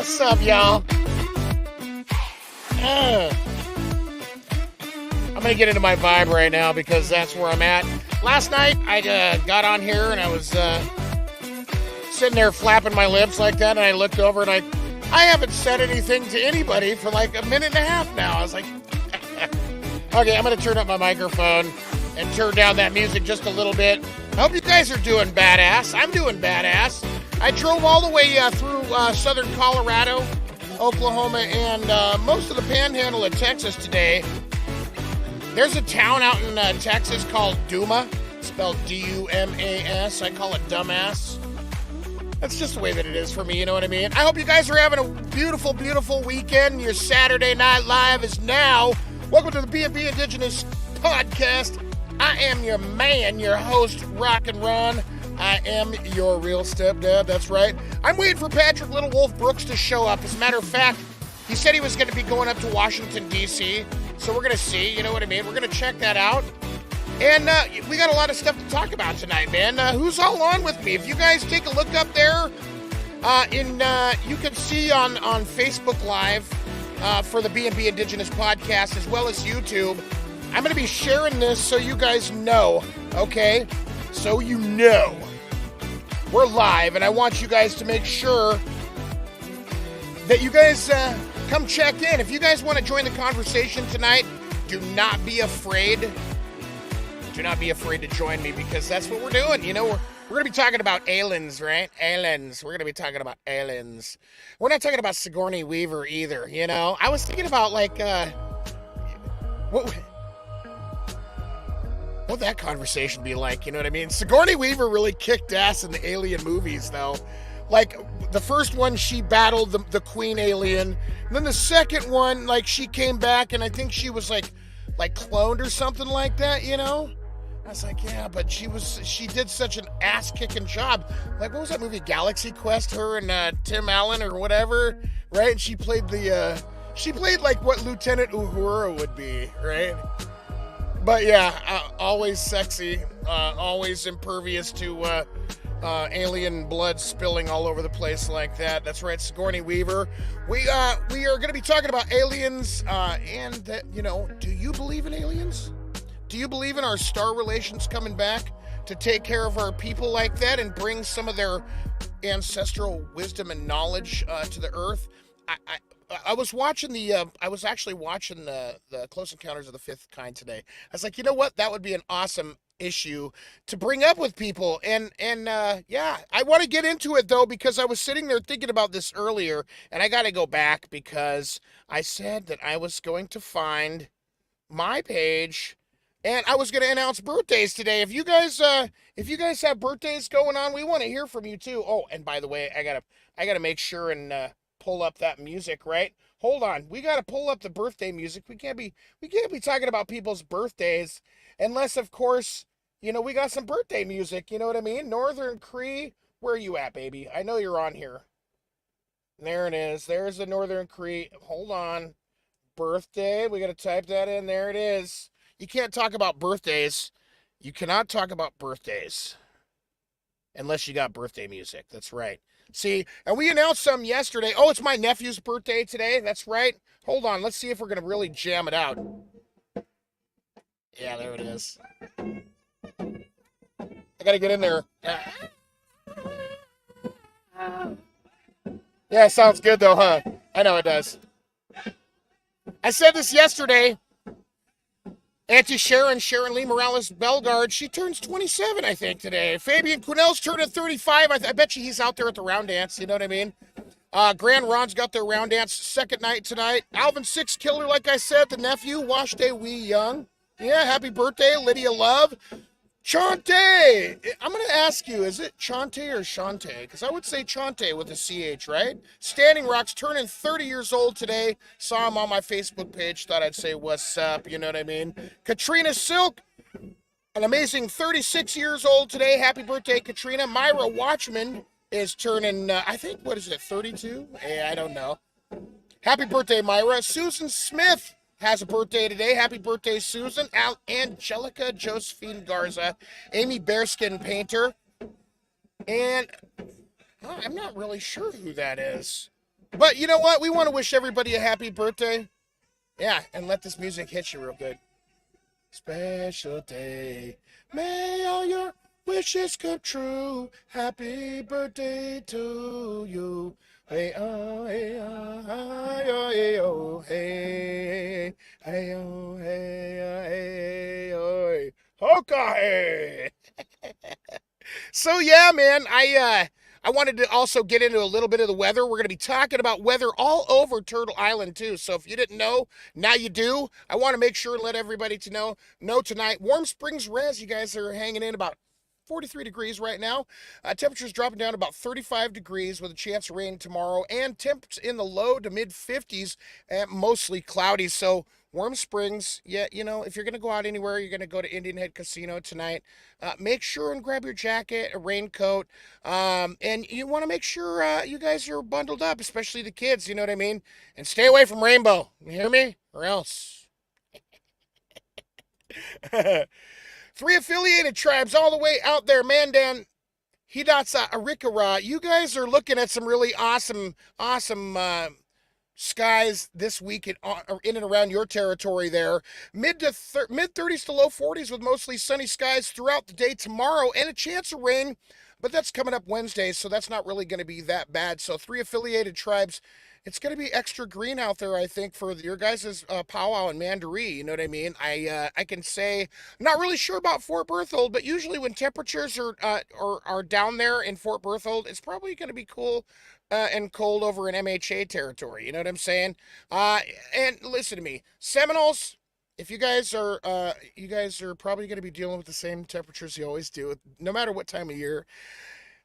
What's up, y'all? I'm going to get into my vibe right now because that's where I'm at. Last night, I got on here and I was sitting there flapping my lips like that, and I looked over and I haven't said anything to anybody for like a minute and a half now. I was like, okay, I'm going to turn up my microphone and turn down that music just a little bit. I hope you guys are doing badass. I'm doing badass. I drove all the way through southern Colorado, Oklahoma, and most of the panhandle of Texas today. There's a town out in Texas called Duma, spelled D-U-M-A-S. I call it dumbass. That's just the way that it is for me, you know what I mean? I hope you guys are having a beautiful, beautiful weekend. Your Saturday Night Live is now. Welcome to the B&B Indigenous Podcast. I am your man, your host, Rock and Ron. I am your real stepdad, that's right. I'm waiting for Patrick Little Wolf Brooks to show up. As a matter of fact, he said he was going to be going up to Washington, D.C., so we're going to see, you know what I mean? We're going to check that out. And we got a lot of stuff to talk about tonight, man. Who's all on with me? If you guys take a look up there, you can see on Facebook Live for the B&B Indigenous Podcast, as well as YouTube, I'm going to be sharing this so you guys know, okay? So you know. We're live, and I want you guys to make sure that you guys come check in. If you guys want to join the conversation tonight, do not be afraid. Do not be afraid to join me, because that's what we're doing. You know, we're going to be talking about aliens, right? Aliens. We're going to be talking about aliens. We're not talking about Sigourney Weaver either, you know? I was thinking about, like, what that conversation be like, you know what I mean? Sigourney Weaver really kicked ass in the alien movies, though. Like, the first one, she battled the queen alien. And then the second one, like, she came back, and I think she was, like cloned or something like that, you know? I was like, yeah, but she did such an ass-kicking job. Like, what was that movie, Galaxy Quest? Her and Tim Allen or whatever, right? And she played like what Lieutenant Uhura would be, right? But yeah, always sexy, always impervious to alien blood spilling all over the place like that. That's right, Sigourney Weaver. We are going to be talking about aliens, and that, you know, do you believe in aliens? Do you believe in our star relations coming back to take care of our people like that and bring some of their ancestral wisdom and knowledge to the earth? I was watching I was actually watching the Close Encounters of the Fifth Kind today. I was like, you know what? That would be an awesome issue to bring up with people. And yeah, I want to get into it, though, because I was sitting there thinking about this earlier, and I got to go back because I said that I was going to find my page, and I was going to announce birthdays today. If you guys have birthdays going on, we want to hear from you, too. Oh, and by the way, I gotta make sure and pull up that music, right? Hold on. We got to pull up the birthday music. We can't be talking about people's birthdays unless, of course, you know, we got some birthday music, you know what I mean? Northern Cree, where are you at, baby? I know you're on here. There it is. There's the Northern Cree. Hold on. Birthday. We got to type that in. There it is. You can't talk about birthdays. You cannot talk about birthdays unless you got birthday music. That's right. See, and we announced some yesterday. Oh, it's my nephew's birthday today. That's right. Hold on. Let's see if we're going to really jam it out. Yeah, there it is. I got to get in there. Yeah, sounds good, though, huh? I know it does. I said this yesterday. Auntie Sharon Lee Morales Bellegarde, she turns 27, I think, today. Fabian Quinnell's turning 35. I bet you he's out there at the round dance, you know what I mean? Grand Ron's got their round dance second night tonight. Alvin Six Killer, like I said, the nephew, Wash Day Wee Young. Yeah, happy birthday, Lydia Love. Chante! I'm going to ask you, is it Chante or Shante? Because I would say Chante with a CH, right? Standing Rock's turning 30 years old today. Saw him on my Facebook page. Thought I'd say what's up, you know what I mean? Katrina Silk, an amazing 36 years old today. Happy birthday, Katrina. Myra Watchman is turning, I think, what is it, 32? I don't know. Happy birthday, Myra. Susan Smith has a birthday today. Happy birthday, Susan. Angelica Josephine Garza. Amy Bearskin Painter. And I'm not really sure who that is. But you know what? We want to wish everybody a happy birthday. Yeah, and let this music hit you real good. Special day. May all your wishes come true. Happy birthday to you. Hey, oh, hey, oh, hey, oh, hey, hey, oh, hey, hey, oh, hey, hoka, hey. So yeah, man, I wanted to also get into a little bit of the weather. We're going to be talking about weather all over Turtle Island too. So if you didn't know, now you do. I want to make sure and let everybody to know tonight. Warm Springs Res, you guys are hanging in about 43 degrees right now. Temperatures dropping down about 35 degrees with a chance of rain tomorrow, and temps in the low to mid 50s and mostly cloudy. So Warm Springs, yeah, you know, if you're going to go out anywhere, you're going to go to Indian Head Casino tonight. Make sure and grab your jacket, a raincoat, and you want to make sure you guys are bundled up, especially the kids, you know what I mean? And stay away from Rainbow. You hear me? Or else. Three affiliated tribes all the way out there, Mandan, Hidatsa, Arikara. You guys are looking at some really awesome skies this week in and around your territory there. Mid 30s to low 40s with mostly sunny skies throughout the day tomorrow and a chance of rain, but that's coming up Wednesday, so that's not really going to be that bad. So three affiliated tribes. It's going to be extra green out there, I think, for your guys' powwow and mandaree. You know what I mean? I can say, I'm not really sure about Fort Berthold, but usually when temperatures are down there in Fort Berthold, it's probably going to be cool and cold over in MHA territory. You know what I'm saying? Uh, and listen to me, Seminoles. If you guys are probably going to be dealing with the same temperatures you always do, no matter what time of year.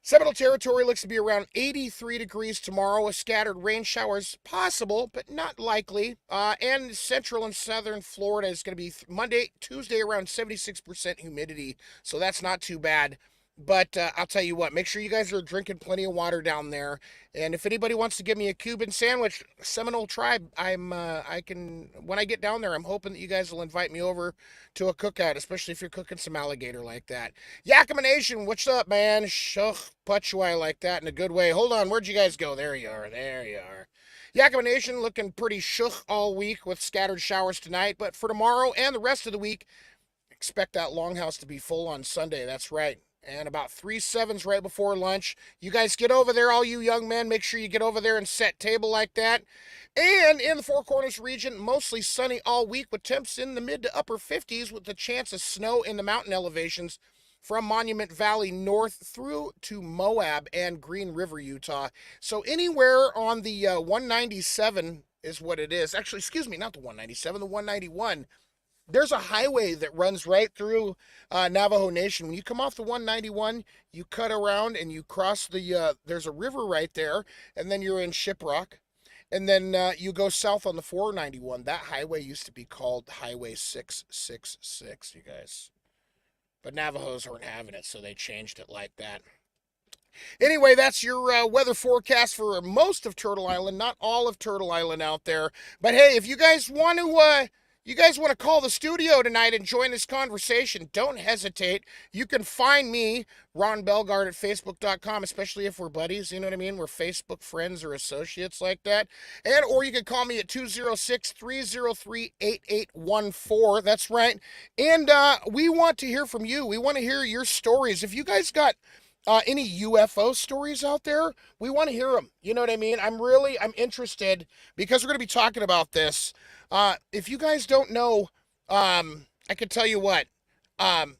Seminole territory looks to be around 83 degrees tomorrow, with scattered rain showers possible, but not likely. And central and southern Florida is going to be Monday, Tuesday around 76% humidity, so that's not too bad. But I'll tell you what, make sure you guys are drinking plenty of water down there. And if anybody wants to give me a Cuban sandwich, Seminole Tribe, I can, when I get down there, I'm hoping that you guys will invite me over to a cookout, especially if you're cooking some alligator like that. Yakima Nation, what's up, man? Shuch, Putchwai like that in a good way. Hold on, where'd you guys go? There you are, there you are. Yakima Nation looking pretty shook all week with scattered showers tonight, but for tomorrow and the rest of the week, expect that longhouse to be full on Sunday. That's right. And about 3/7 right before lunch. You guys get over there, all you young men. Make sure you get over there and set table like that. And in the Four Corners region, mostly sunny all week with temps in the mid to upper 50s with the chance of snow in the mountain elevations from Monument Valley north through to Moab and Green River, Utah. So anywhere on the 197 is what it is. Actually, excuse me, not the 197, the 191. There's a highway that runs right through Navajo Nation. When you come off the 191, you cut around and you cross there's a river right there, and then you're in Shiprock. And then you go south on the 491. That highway used to be called Highway 666, you guys. But Navajos weren't having it, so they changed it like that. Anyway, that's your weather forecast for most of Turtle Island, not all of Turtle Island out there. But hey, if you guys want to call the studio tonight and join this conversation, don't hesitate. You can find me, Ron Belgard, at Facebook.com, especially if we're buddies, you know what I mean? We're Facebook friends or associates like that. Or you can call me at 206-303-8814. That's right. And we want to hear from you. We want to hear your stories. If you guys got any UFO stories out there, we want to hear them. You know what I mean? I'm interested because we're going to be talking about this. If you guys don't know, I can tell you what. We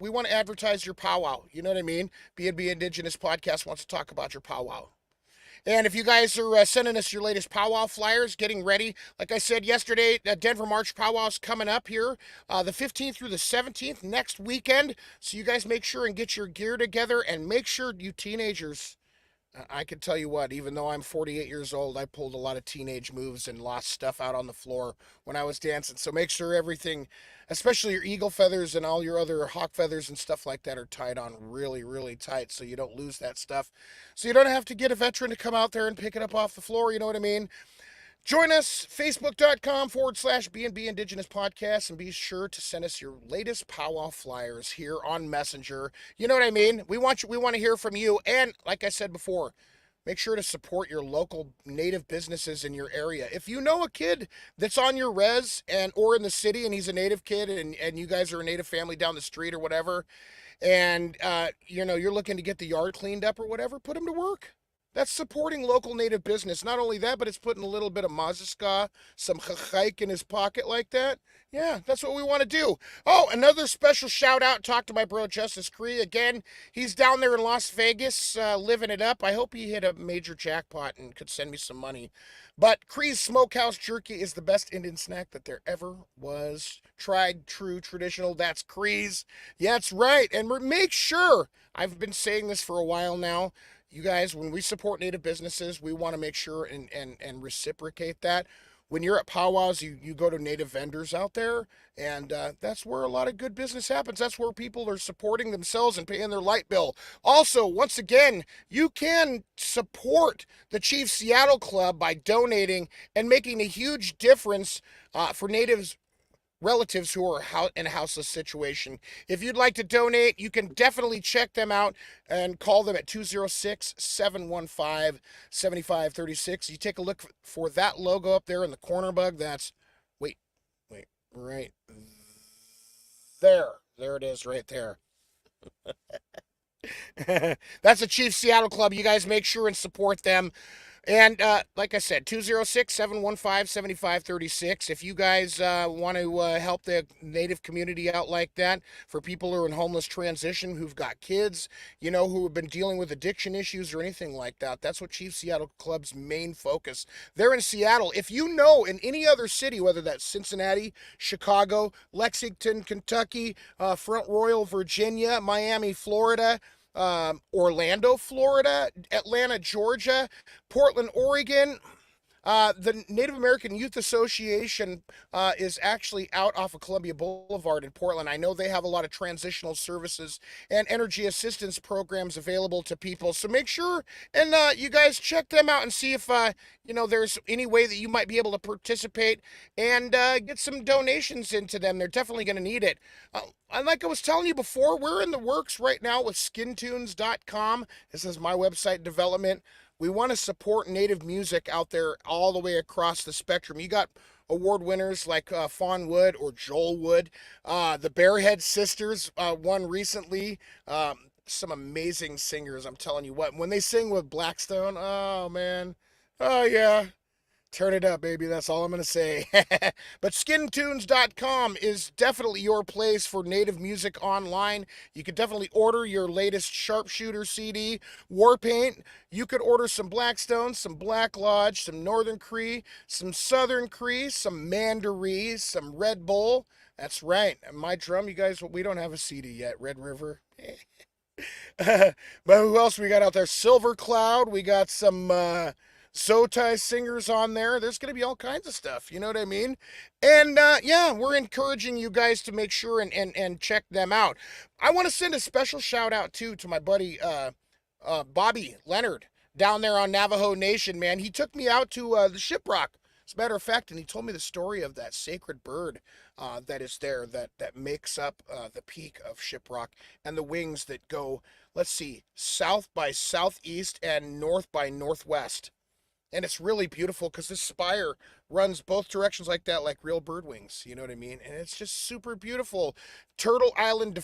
want to advertise your powwow. You know what I mean? B&B Indigenous Podcast wants to talk about your powwow. And if you guys are sending us your latest powwow flyers, getting ready, like I said yesterday, Denver March powwow's coming up here, the 15th through the 17th next weekend. So you guys make sure and get your gear together, and make sure you teenagers, I can tell you what, even though I'm 48 years old, I pulled a lot of teenage moves and lost stuff out on the floor when I was dancing. So make sure everything, especially your eagle feathers and all your other hawk feathers and stuff like that, are tied on really, really tight so you don't lose that stuff. So you don't have to get a veteran to come out there and pick it up off the floor, you know what I mean? Join us, facebook.com/B&B Indigenous Podcast, and be sure to send us your latest powwow flyers here on Messenger. You know what I mean? We want to hear from you. And like I said before, make sure to support your local native businesses in your area. If you know a kid that's on your res and or in the city and he's a native kid and you guys are a native family down the street or whatever, and you're looking to get the yard cleaned up or whatever, put him to work. That's supporting local native business. Not only that, but it's putting a little bit of maziska, some chachike in his pocket like that. Yeah, that's what we want to do. Oh, another special shout out. Talk to my bro Justice Cree again. He's down there in Las Vegas, living it up. I hope he hit a major jackpot and could send me some money. But Cree's Smokehouse Jerky is the best Indian snack that there ever was. Tried, true, traditional. That's Cree's. Yeah, that's right. And make sure, I've been saying this for a while now, you guys, when we support native businesses, we want to make sure and reciprocate that. When you're at powwows, you go to native vendors out there, and that's where a lot of good business happens. That's where people are supporting themselves and paying their light bill. Also, once again, you can support the Chief Seattle Club by donating and making a huge difference for natives relatives who are in a houseless situation. If you'd like to donate, you can definitely check them out and call them at 206-715-7536. You take a look for that logo up there in the corner bug. That's, wait, right there. There it is right there. That's the Chief Seattle Club. You guys make sure and support them. And like I said, 206-715-7536. If you guys want to help the native community out like that, for people who are in homeless transition, who've got kids, who have been dealing with addiction issues or anything like that, that's what Chief Seattle Club's main focus. They're in Seattle. If you know in any other city, whether that's Cincinnati, Chicago, Lexington, Kentucky, Front Royal, Virginia, Miami, Florida, Orlando, Florida, Atlanta, Georgia, Portland, Oregon. The Native American Youth Association is actually out off of Columbia Boulevard in Portland. I know they have a lot of transitional services and energy assistance programs available to people. So make sure and you guys check them out and see if there's any way that you might be able to participate and get some donations into them. They're definitely going to need it. And like I was telling you before, we're in the works right now with skintunes.com. This is my website development. We want to support native music out there all the way across the spectrum. You got award winners like Fawn Wood or Joel Wood. The Bearhead Sisters won recently. Some amazing singers, I'm telling you what. When they sing with Blackstone, oh, man. Oh, yeah. Turn it up, baby. That's all I'm going to say. But skintunes.com is definitely your place for native music online. You could definitely order your latest Sharpshooter CD, Warpaint. You could order some Blackstone, some Black Lodge, some Northern Cree, some Southern Cree, some Mandaree, some Red Bull. That's right. And my drum, you guys, we don't have a CD yet. Red River. But who else we got out there? Silver Cloud. We got some Zotai singers on there. There's going to be all kinds of stuff. You know what I mean? And yeah, we're encouraging you guys to make sure and check them out. I want to send a special shout out too to my buddy Bobby Leonard down there on Navajo Nation, man. He took me out to the Shiprock, as a matter of fact, and he told me the story of that sacred bird that is there that makes up the peak of Shiprock and the wings that go, let's see, south by southeast and north by northwest. And it's really beautiful because this spire runs both directions like that, like real bird wings. You know what I mean? And it's just super beautiful. Turtle Islander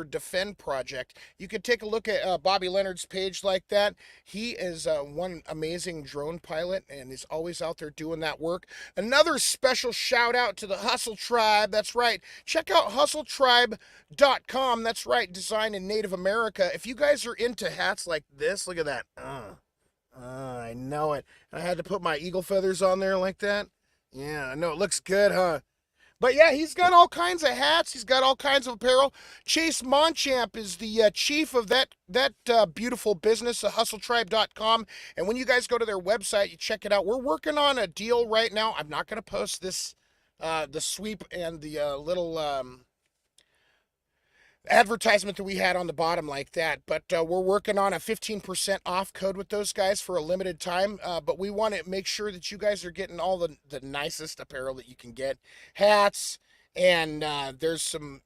Defend Project. You could take a look at Bobby Leonard's page like that. He is one amazing drone pilot and is always out there doing that work. Another special shout out to the Hustle Tribe. That's right. Check out hustletribe.com. That's right. Designed in Native America. If you guys are into hats like this, look at that. I know it. I had to put my eagle feathers on there like that. Yeah, I know it looks good, huh? But yeah, he's got all kinds of hats. He's got all kinds of apparel. Chase Monchamp is the chief of that beautiful business, hustletribe.com. And when you guys go to their website, you check it out. We're working on a deal right now. I'm not going to post this, the sweep and the little advertisement that we had on the bottom like that, but we're working on a 15% off code with those guys for a limited time, but we want to make sure that you guys are getting all the nicest apparel that you can get, hats, and there's some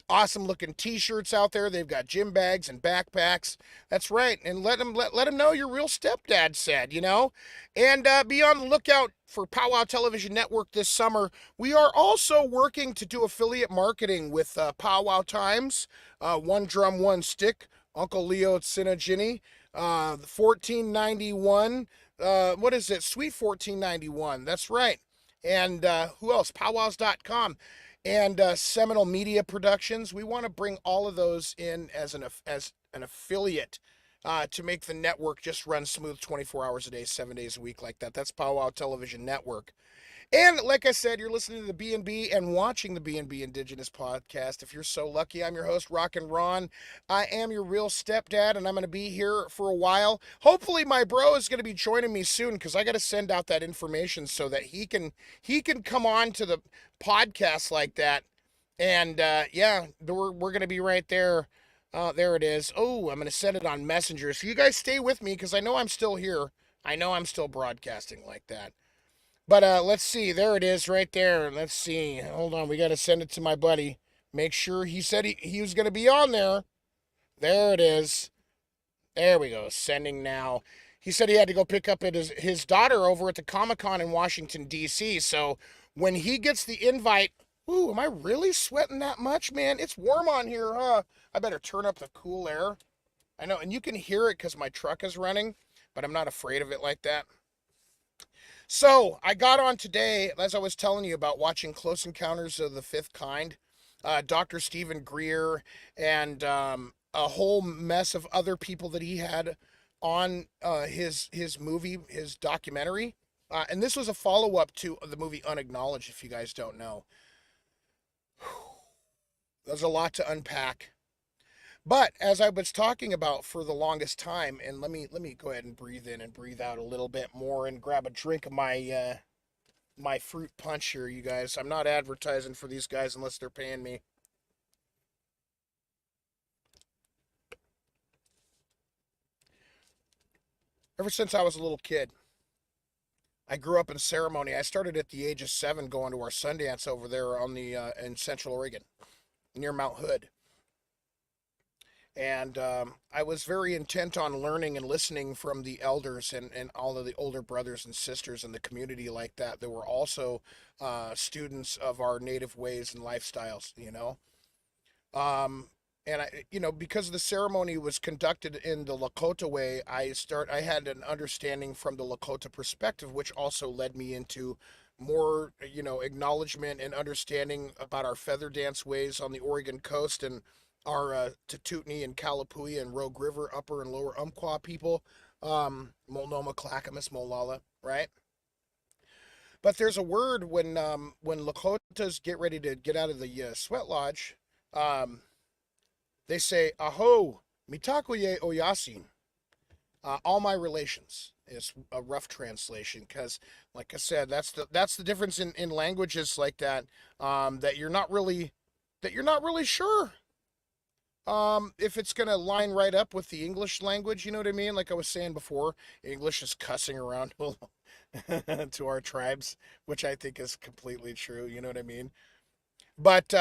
awesome looking t-shirts out there. They've got gym bags and backpacks. That's right. And let them know your real stepdad said, you know. And be on the lookout for Powwow Television Network this summer. We are also working to do affiliate marketing with Powwow Times, One Drum One Stick, Uncle Leo Sinagini, 1491. What is it? Sweet 1491. That's right. And who else? Powwows.com and Seminole Media Productions. We want to bring all of those in as an affiliate to make the network just run smooth 24 hours a day, 7 days a week like that. That's Powwow Television Network. And like I said, you're listening to the B&B and watching the B&B Indigenous Podcast. If you're so lucky, I'm your host, Rockin' Ron. I am your real stepdad, and I'm going to be here for a while. Hopefully, my bro is going to be joining me soon because I got to send out that information so that he can come on to the podcast like that. And yeah, we're going to be right there. There it is. Oh, I'm going to send it on Messenger. So you guys stay with me because I know I'm still here. I know I'm still broadcasting like that. But let's see. There it is right there. Let's see. Hold on. We got to send it to my buddy. Make sure he said he was going to be on there. There it is. There we go. Sending now. He said he had to go pick up his daughter over at the Comic-Con in Washington, D.C. So when he gets the invite, ooh, am I really sweating that much, man? It's warm on here, huh? I better turn up the cool air. I know, and you can hear it because my truck is running, but I'm not afraid of it like that. So I got on today, as I was telling you about watching Close Encounters of the Fifth Kind, Dr. Stephen Greer, and a whole mess of other people that he had on his movie, his documentary. And this was a follow up to the movie Unacknowledged, if you guys don't know. There's a lot to unpack. But as I was talking about for the longest time, and let me go ahead and breathe in and breathe out a little bit more and grab a drink of my fruit punch here, you guys. I'm not advertising for these guys unless they're paying me. Ever since I was a little kid, I grew up in ceremony. I started at the age of 7 going to our Sundance over there on the in Central Oregon, near Mount Hood. And I was very intent on learning and listening from the elders and all of the older brothers and sisters in the community like that. That were also students of our native ways and lifestyles, you know. Um, and because the ceremony was conducted in the Lakota way, I had an understanding from the Lakota perspective, which also led me into more, acknowledgement and understanding about our feather dance ways on the Oregon coast and our Tututni and Kalapuya and Rogue River upper and lower Umpqua people, Multnomah, Clackamas, Molalla, right? But there's a word when Lakotas get ready to get out of the sweat lodge, um, they say, "Aho, mitakoye oyasin." All my relations is a rough translation because, like I said, that's the difference in languages like that. That you're not really sure if it's gonna line right up with the English language. You know what I mean? Like I was saying before, English is cussing around to our tribes, which I think is completely true. You know what I mean? But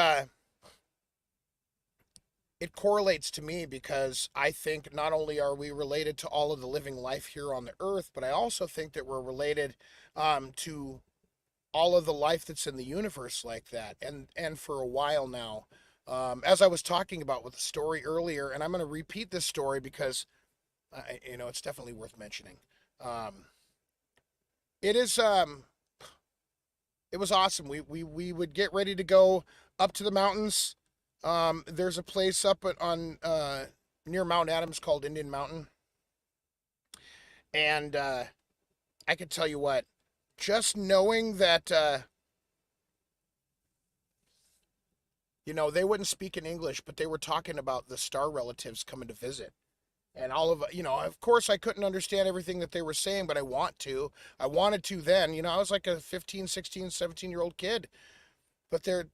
it correlates to me because I think not only are we related to all of the living life here on the earth, but I also think that we're related to all of the life that's in the universe like that. And for a while now, as I was talking about with the story earlier, and I'm going to repeat this story because it's definitely worth mentioning. Um, it is it was awesome. We would get ready to go up to the mountains. There's a place up on near Mount Adams called Indian Mountain, and I could tell you what, just knowing that they wouldn't speak in English, but they were talking about the star relatives coming to visit. And all of course I couldn't understand everything that they were saying, but I wanted to then. I was like a 15, 16, 17-year-old kid. But you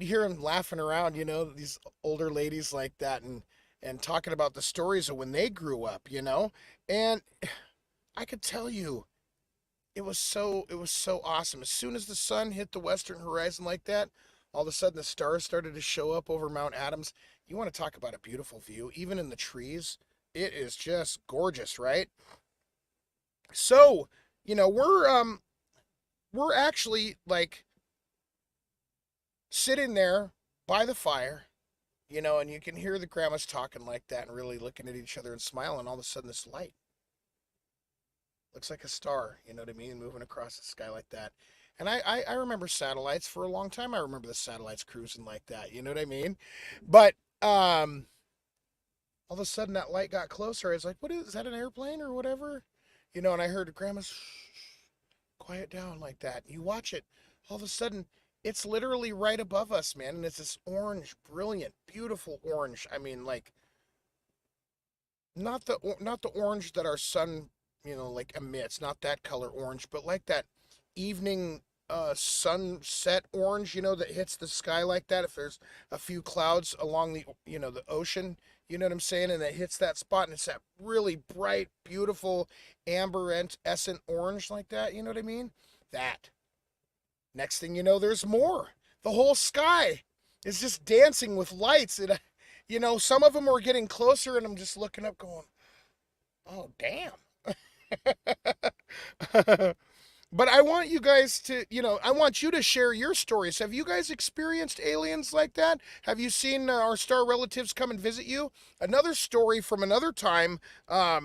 hear them laughing around, these older ladies like that and talking about the stories of when they grew up. And I could tell you it was so awesome. As soon as the sun hit the western horizon like that, All of a sudden, the stars started to show up over Mount Adams. You want to talk about a beautiful view, even in the trees. It is just gorgeous, right? So, we're actually like sitting there by the fire, and you can hear the grandmas talking like that and really looking at each other and smiling. All of a sudden, this light looks like a star, you know what I mean, moving across the sky like that. And I remember satellites for a long time. I remember the satellites cruising like that, you know what I mean? But all of a sudden that light got closer. I was like, is that an airplane or whatever? And I heard grandma's quiet down like that. You watch it, all of a sudden it's literally right above us, man, and it's this orange, brilliant, beautiful orange. I mean, like not the orange that our sun, like emits, not that color orange, but like that evening sunset orange, that hits the sky like that. If there's a few clouds along the ocean, you know what I'm saying, and it hits that spot, and it's that really bright, beautiful amber essent orange like that. You know what I mean? That. Next thing you know, there's more. The whole sky is just dancing with lights, and some of them are getting closer, and I'm just looking up, going, "Oh, damn." But I want you guys to, I want you to share your stories. Have you guys experienced aliens like that? Have you seen our star relatives come and visit you? Another story from another time. I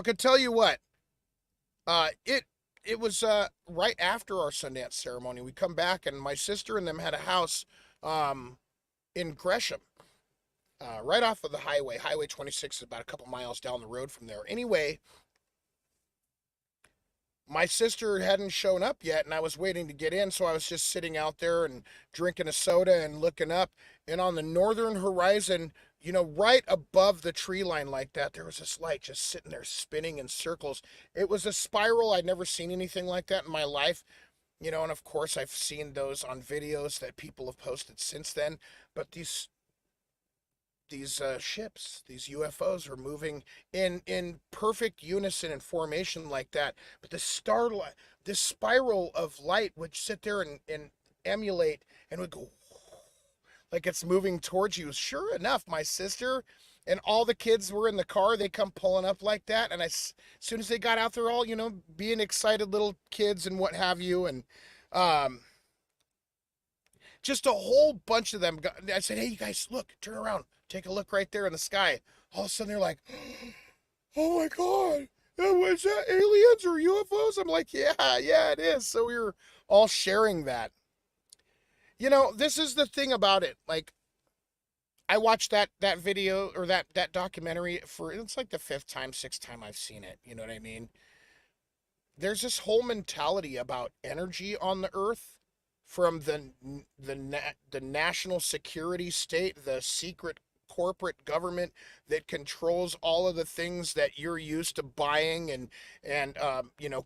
could tell you what. It was right after our Sundance ceremony. We come back, and my sister and them had a house in Gresham, right off of the highway. Highway 26 is about a couple miles down the road from there. Anyway, my sister hadn't shown up yet, and I was waiting to get in, so I was just sitting out there and drinking a soda and looking up. And on the northern horizon, right above the tree line like that, there was this light just sitting there spinning in circles. It was a spiral. I'd never seen anything like that in my life. And of course I've seen those on videos that people have posted since then. But these ships, these UFOs, are moving in perfect unison and formation like that. But this spiral of light would sit there and emulate, and would go like it's moving towards you. Sure enough, my sister and all the kids were in the car. They come pulling up like that, and as soon as they got out, they're all being excited little kids and what have you, and um, just a whole bunch of them. I said, "Hey, you guys, look, turn around, take a look right there in the sky." All of a sudden, they're like, "Oh my God, was that aliens or UFOs?" I'm like, "Yeah, it is." So we were all sharing that. This is the thing about it. Like, I watched that video, or that documentary, for it's like the fifth time, sixth time I've seen it. You know what I mean? There's this whole mentality about energy on the earth, from the national security state, the secret corporate government that controls all of the things that you're used to buying and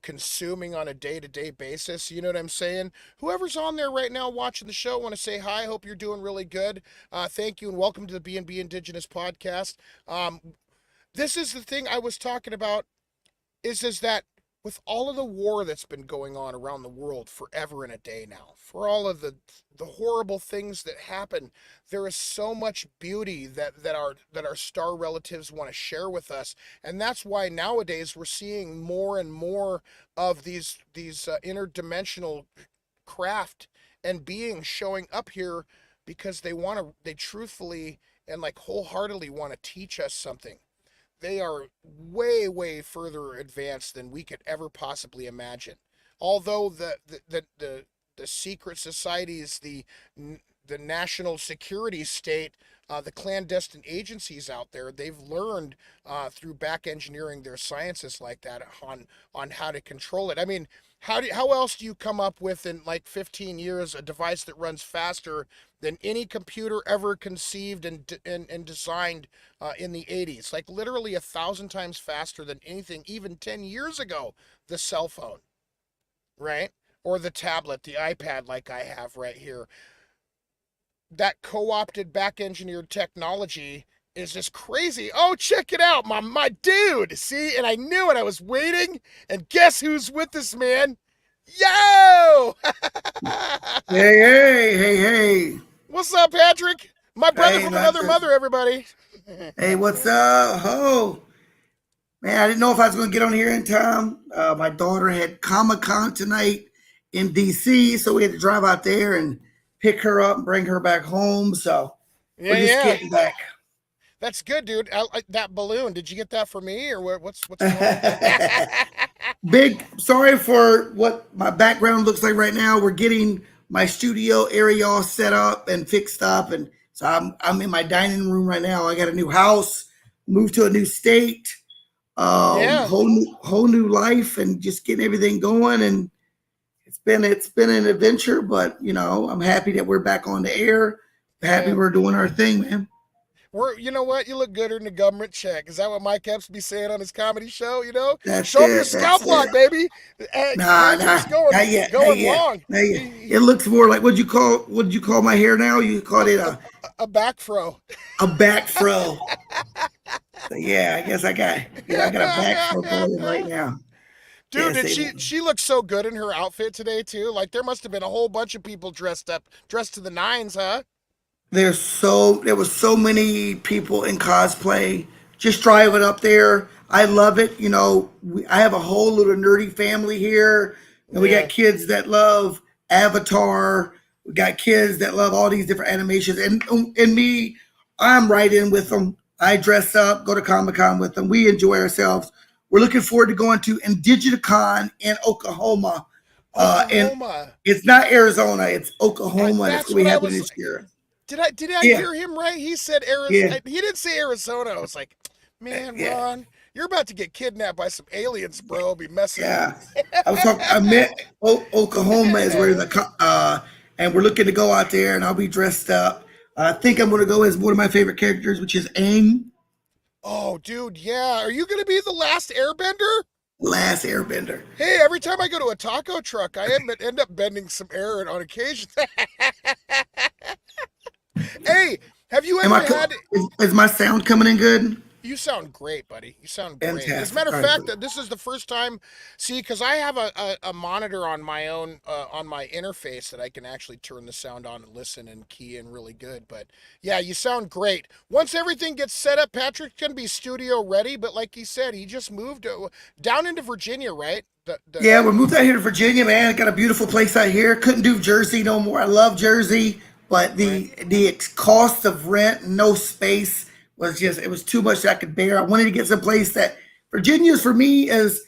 consuming on a day-to-day basis. You know what I'm saying? Whoever's on there right now watching the show, want to say hi. Hope you're doing really good. Thank you, and welcome to the B&B Indigenous Podcast. This is the thing I was talking about, is that with all of the war that's been going on around the world forever and a day now, for all of the horrible things that happen, there is so much beauty that our star relatives want to share with us, and that's why nowadays we're seeing more and more of these interdimensional craft and beings showing up here, because they truthfully and like wholeheartedly want to teach us something. They are way, way further advanced than we could ever possibly imagine. Although the secret societies, the national security state, the clandestine agencies out there, they've learned through back engineering their sciences like that on how to control it. I mean, how else do you come up with in like 15 years a device that runs faster than any computer ever conceived and designed in the 80s? Like literally 1,000 times faster than anything even 10 years ago. The cell phone, right? Or the tablet, the iPad like I have right here. That co-opted back-engineered technology is just crazy. Oh, check it out, my dude. See, and I knew it. I was waiting, and guess who's with us, man? Yo! Hey, hey, hey, hey. What's up, Patrick? My brother Hey, from not another to, mother, everybody. hey, what's up? Ho. Man, I didn't know if I was going to get on here in time. My daughter had Comic Con tonight in DC, so we had to drive out there and pick her up and bring her back home. So we're Yeah, just yeah. getting back. That's good, dude. That balloon. Did you get that for me, or what's going on? Big sorry for what my background looks like right now. We're getting my studio area all set up and fixed up, and so I'm in my dining room right now. I got a new house, moved to a new state, Yeah, whole new life, and just getting everything going. And it's been an adventure, but I'm happy that we're back on the air. Happy yeah. we're doing our thing, man. You know what? You look gooder than the government check. Is that what Mike Epps be saying on his comedy show? That's Show him your it. That's scalp it. lock, baby. Nah, nah, Patrick's going not yet, not going yet, long. not yet. He, It looks more like what did you call my hair now? You called it a back fro. a back fro. So yeah, I guess I got a back fro going right now. Dude, Yes, did they she look so good in her outfit today too? Like there must have been a whole bunch of people dressed to the nines, huh? there was so many people in cosplay just driving up there. I love it. I have a whole little nerdy family here, and we got Yeah. kids that love Avatar. We got kids that love all these different animations, and me, I'm right in with them. I dress up, go to Comic Con with them. We enjoy ourselves. We're looking forward to going to Indigenous in Oklahoma, and Oklahoma. it's not Arizona, it's Oklahoma, and it's That's going to what be I happening was. this year. Did I Yeah, hear him right? He said yeah, Arizona. He didn't say Arizona. I was like, man, yeah, Ron, you're about to get kidnapped by some aliens, bro. Be messing with yeah. me. I was talking. I met Oklahoma is where and we're looking to go out there, and I'll be dressed up. I think I'm going to go as one of my favorite characters, which is Aang, Oh, dude, yeah. Are you gonna be the last Airbender? Last Airbender. Hey, every time I go to a taco truck, I end up bending some air on occasion. Hey, have you Am I? ever had Is my sound coming in good? You sound great, buddy. You sound great. As a Fantastic. matter of All right. fact, this is the first time. See, because I have a monitor on my own on my interface that I can actually turn the sound on and listen and key in really good. But yeah, you sound great. Once everything gets set up, Patrick can be studio ready. But like he said, he just moved down into Virginia, right? Yeah, we moved out here to Virginia, man. Got a beautiful place out here. Couldn't do Jersey no more. I love Jersey, but Right. the cost of rent, no space was just it was too much that I could bear. I wanted to get some place that Virginia's for me is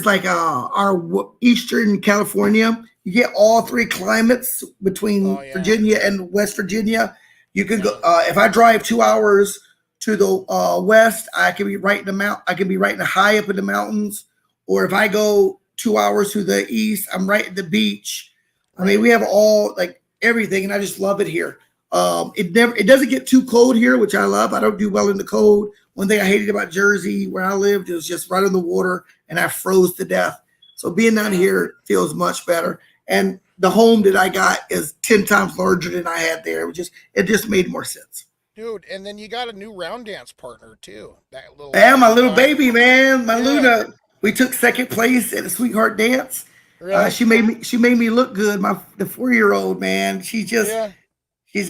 like our Eastern California. You get all three climates Oh between yeah, Virginia and West Virginia. You can go yeah. if I drive 2 hours to the west, I can be right in the mount. I can be right in the high up in the mountains, or if I go 2 hours to the east, I'm right at the beach. I mean, Right. we have all like everything, and I just love it here. It doesn't get too cold here, which I love. I don't do well in the cold. One thing I hated about Jersey, where I lived, it was just right on the water, and I froze to death. So being down Yeah. here feels much better. And the home that I got is 10 times larger than I had there. It just made more sense. Dude, and then you got a new round dance partner too. That little Yeah, my little Yukon. baby, man, my Yeah. Luna. We took second place at the Sweetheart Dance. Really? She made me look good. The 4 year old man. Yeah. She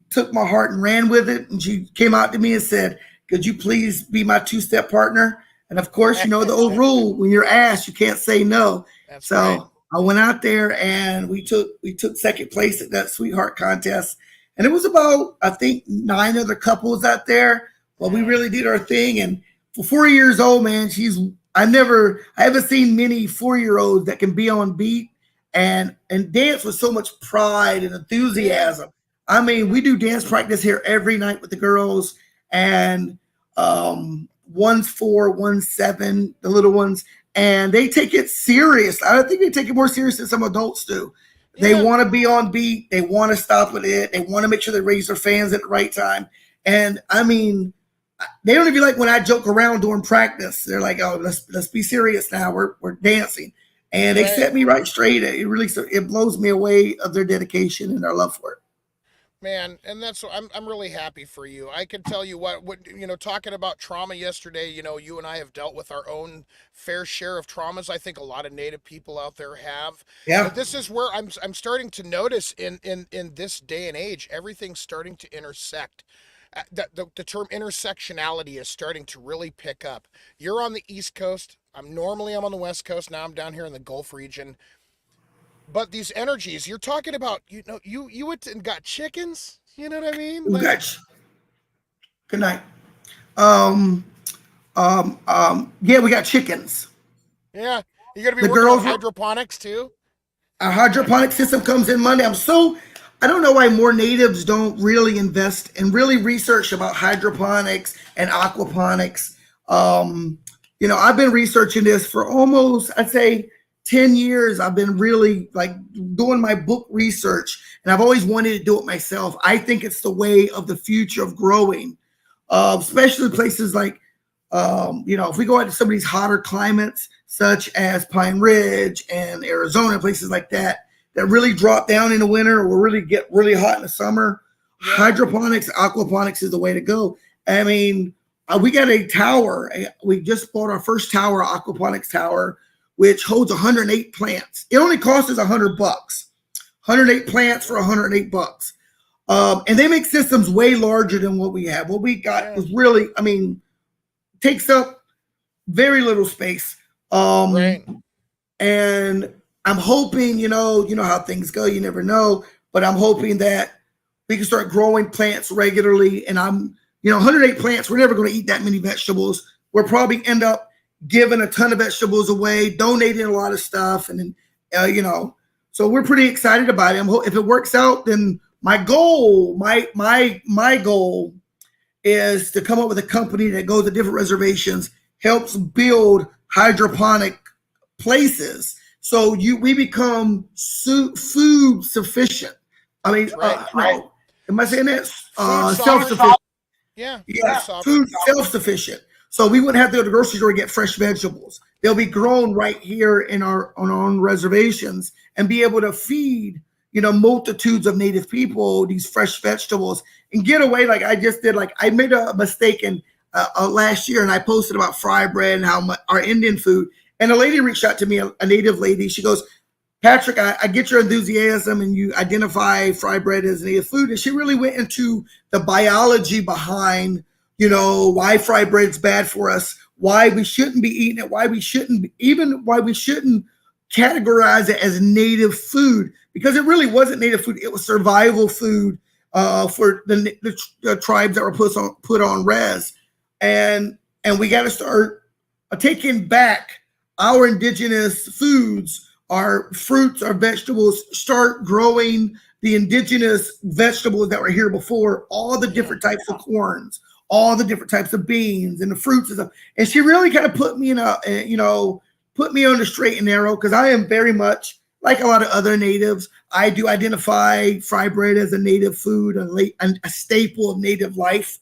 took my heart and ran with it, and she came out to me and said, "Could you please be my 2 step partner?" And of course, you know the old rule: when you're asked, you can't say no. That's right. So I went out there and we took second place at that Sweetheart contest, and it was about I think 9 other couples out there. But we Yeah. really did our thing, and for 4 years old, man, I haven't seen many 4 year olds that can be on beat and dance with so much pride and Yeah. enthusiasm. I mean, we do dance practice here every night with the girls, and one's 4, one's 7, the little ones, and they take it serious. I think they take it more serious than some adults do. They Yeah. want to be on beat. They want to stop with it. They want to make sure they raise their fans at the right time. And I mean, they don't even like when I joke around during practice. They're like, "Oh, let's be serious now. We're dancing," and they Right. set me right straight. It blows me away of their dedication and their love for it. Man, and that's what I'm really happy for you. I can tell you what talking about trauma yesterday, you and I have dealt with our own fair share of traumas. I think a lot of native people out there have. Yeah, But this is where I'm starting to notice in this day and age, everything's starting to intersect. The term intersectionality is starting to really pick up. You're on the East Coast. I'm on the West Coast. Now I'm down here in the Gulf region. But these energies you're talking about, you went and got chickens. You know what I mean? we Like, got you. Good night. Um, yeah, we got chickens. yeah, you got to be The working on girls, hydroponics too. our hydroponic system comes in Monday. I don't know why more natives don't really invest and really research about hydroponics and aquaponics. I've been researching this for almost, I'd say, 10 years. I've been really like doing my book research, and I've always wanted to do it myself. I think it's the way of the future of growing, especially places like, if we go into some of these hotter climates, such as Pine Ridge and Arizona, places like that, that really drop down in the winter or really get really hot in the summer, Yeah. hydroponics, aquaponics is the way to go. I mean, we got a tower. We just bought our first tower, aquaponics tower, which holds 108 plants. It only costs us $100. 108 plants for $108. And they make systems way larger than what we have. What we got is really, takes up very little space. Right. And I'm hoping, you know how things go. You never know, but I'm hoping that we can start growing plants regularly. And 108 plants. We're never going to eat that many vegetables. We'll probably end up giving a ton of vegetables away, donating a lot of stuff, and then, so we're pretty excited about it. If it works out, then my goal is to come up with a company that goes to different reservations, helps build hydroponic places, so we become food sufficient. I mean, Right. am I saying that? Food Self-sufficient. Yeah. Yeah, Sovereign. food self-sufficient. So we wouldn't have to go to the grocery store and get fresh vegetables. They'll be grown right here on our own reservations and be able to feed, multitudes of native people these fresh vegetables and get away like I just did. Like I made a mistake in last year, and I posted about fry bread and how much our Indian food. And a lady reached out to me, a native lady. She goes, "Patrick, I get your enthusiasm and you identify fry bread as native food." And she really went into the biology behind, why fry bread's bad for us, why we shouldn't be eating it, why we shouldn't categorize it as native food, because it really wasn't native food. It was survival food for the tribes that were put on res. And we got to start taking back our indigenous foods, our fruits, our vegetables, start growing the indigenous vegetables that were here before, all the different types of corns, all the different types of beans and the fruits and stuff. And she really kind of put me put me on the straight and narrow, because I am very much like a lot of other natives. I do identify fry bread as a native food, a staple of native life.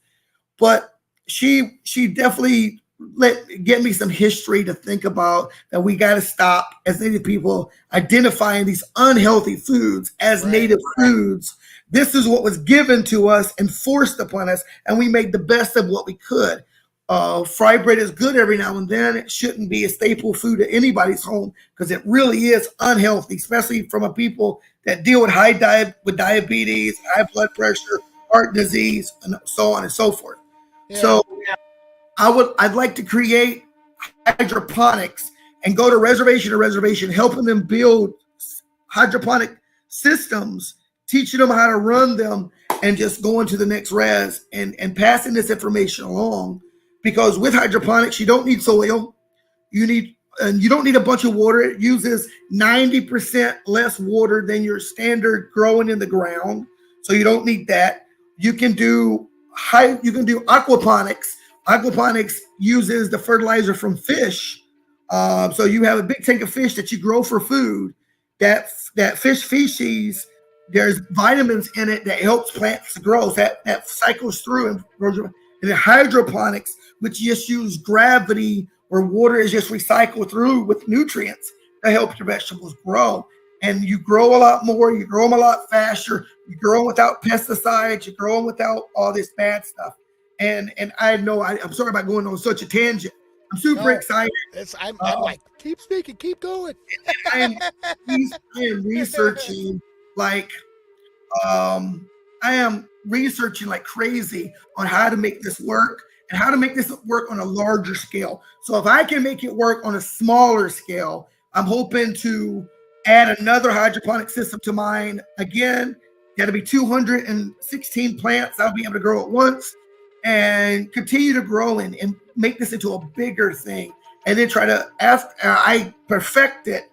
But she definitely get me some history to think about, that we got to stop as native people identifying these unhealthy foods as native foods. This is what was given to us and forced upon us, and we made the best of what we could. Fry bread is good every now and then. It shouldn't be a staple food at anybody's home, because it really is unhealthy, especially from a people that deal with with diabetes, high blood pressure, heart disease, and so on and so forth. Yeah. So I'd like to create hydroponics and go to reservation to reservation, helping them build hydroponic systems, teaching them how to run them, and just going to the next res and passing this information along. Because with hydroponics, you don't need soil. You don't need a bunch of water. It uses 90% less water than your standard growing in the ground. So you don't need that. You can do aquaponics. Aquaponics uses the fertilizer from fish. So you have a big tank of fish that you grow for food. That fish feces, there's vitamins in it that helps plants grow. That cycles through and grows. And the hydroponics, which just use gravity, where water is just recycled through with nutrients to help your vegetables grow. and you grow a lot more. You grow them a lot faster. You grow them without pesticides. You grow them without all this bad stuff. And I know I'm sorry about going on such a tangent. I'm super No, excited. I'm like, keep speaking, keep going. I am I am researching like I am researching like crazy on how to make this work and how to make this work on a larger scale. So if I can make it work on a smaller scale, I'm hoping to add another hydroponic system to mine. Again, got to be 216 plants I'll be able to grow at once and continue to grow and make this into a bigger thing. And then try to, after I perfect it,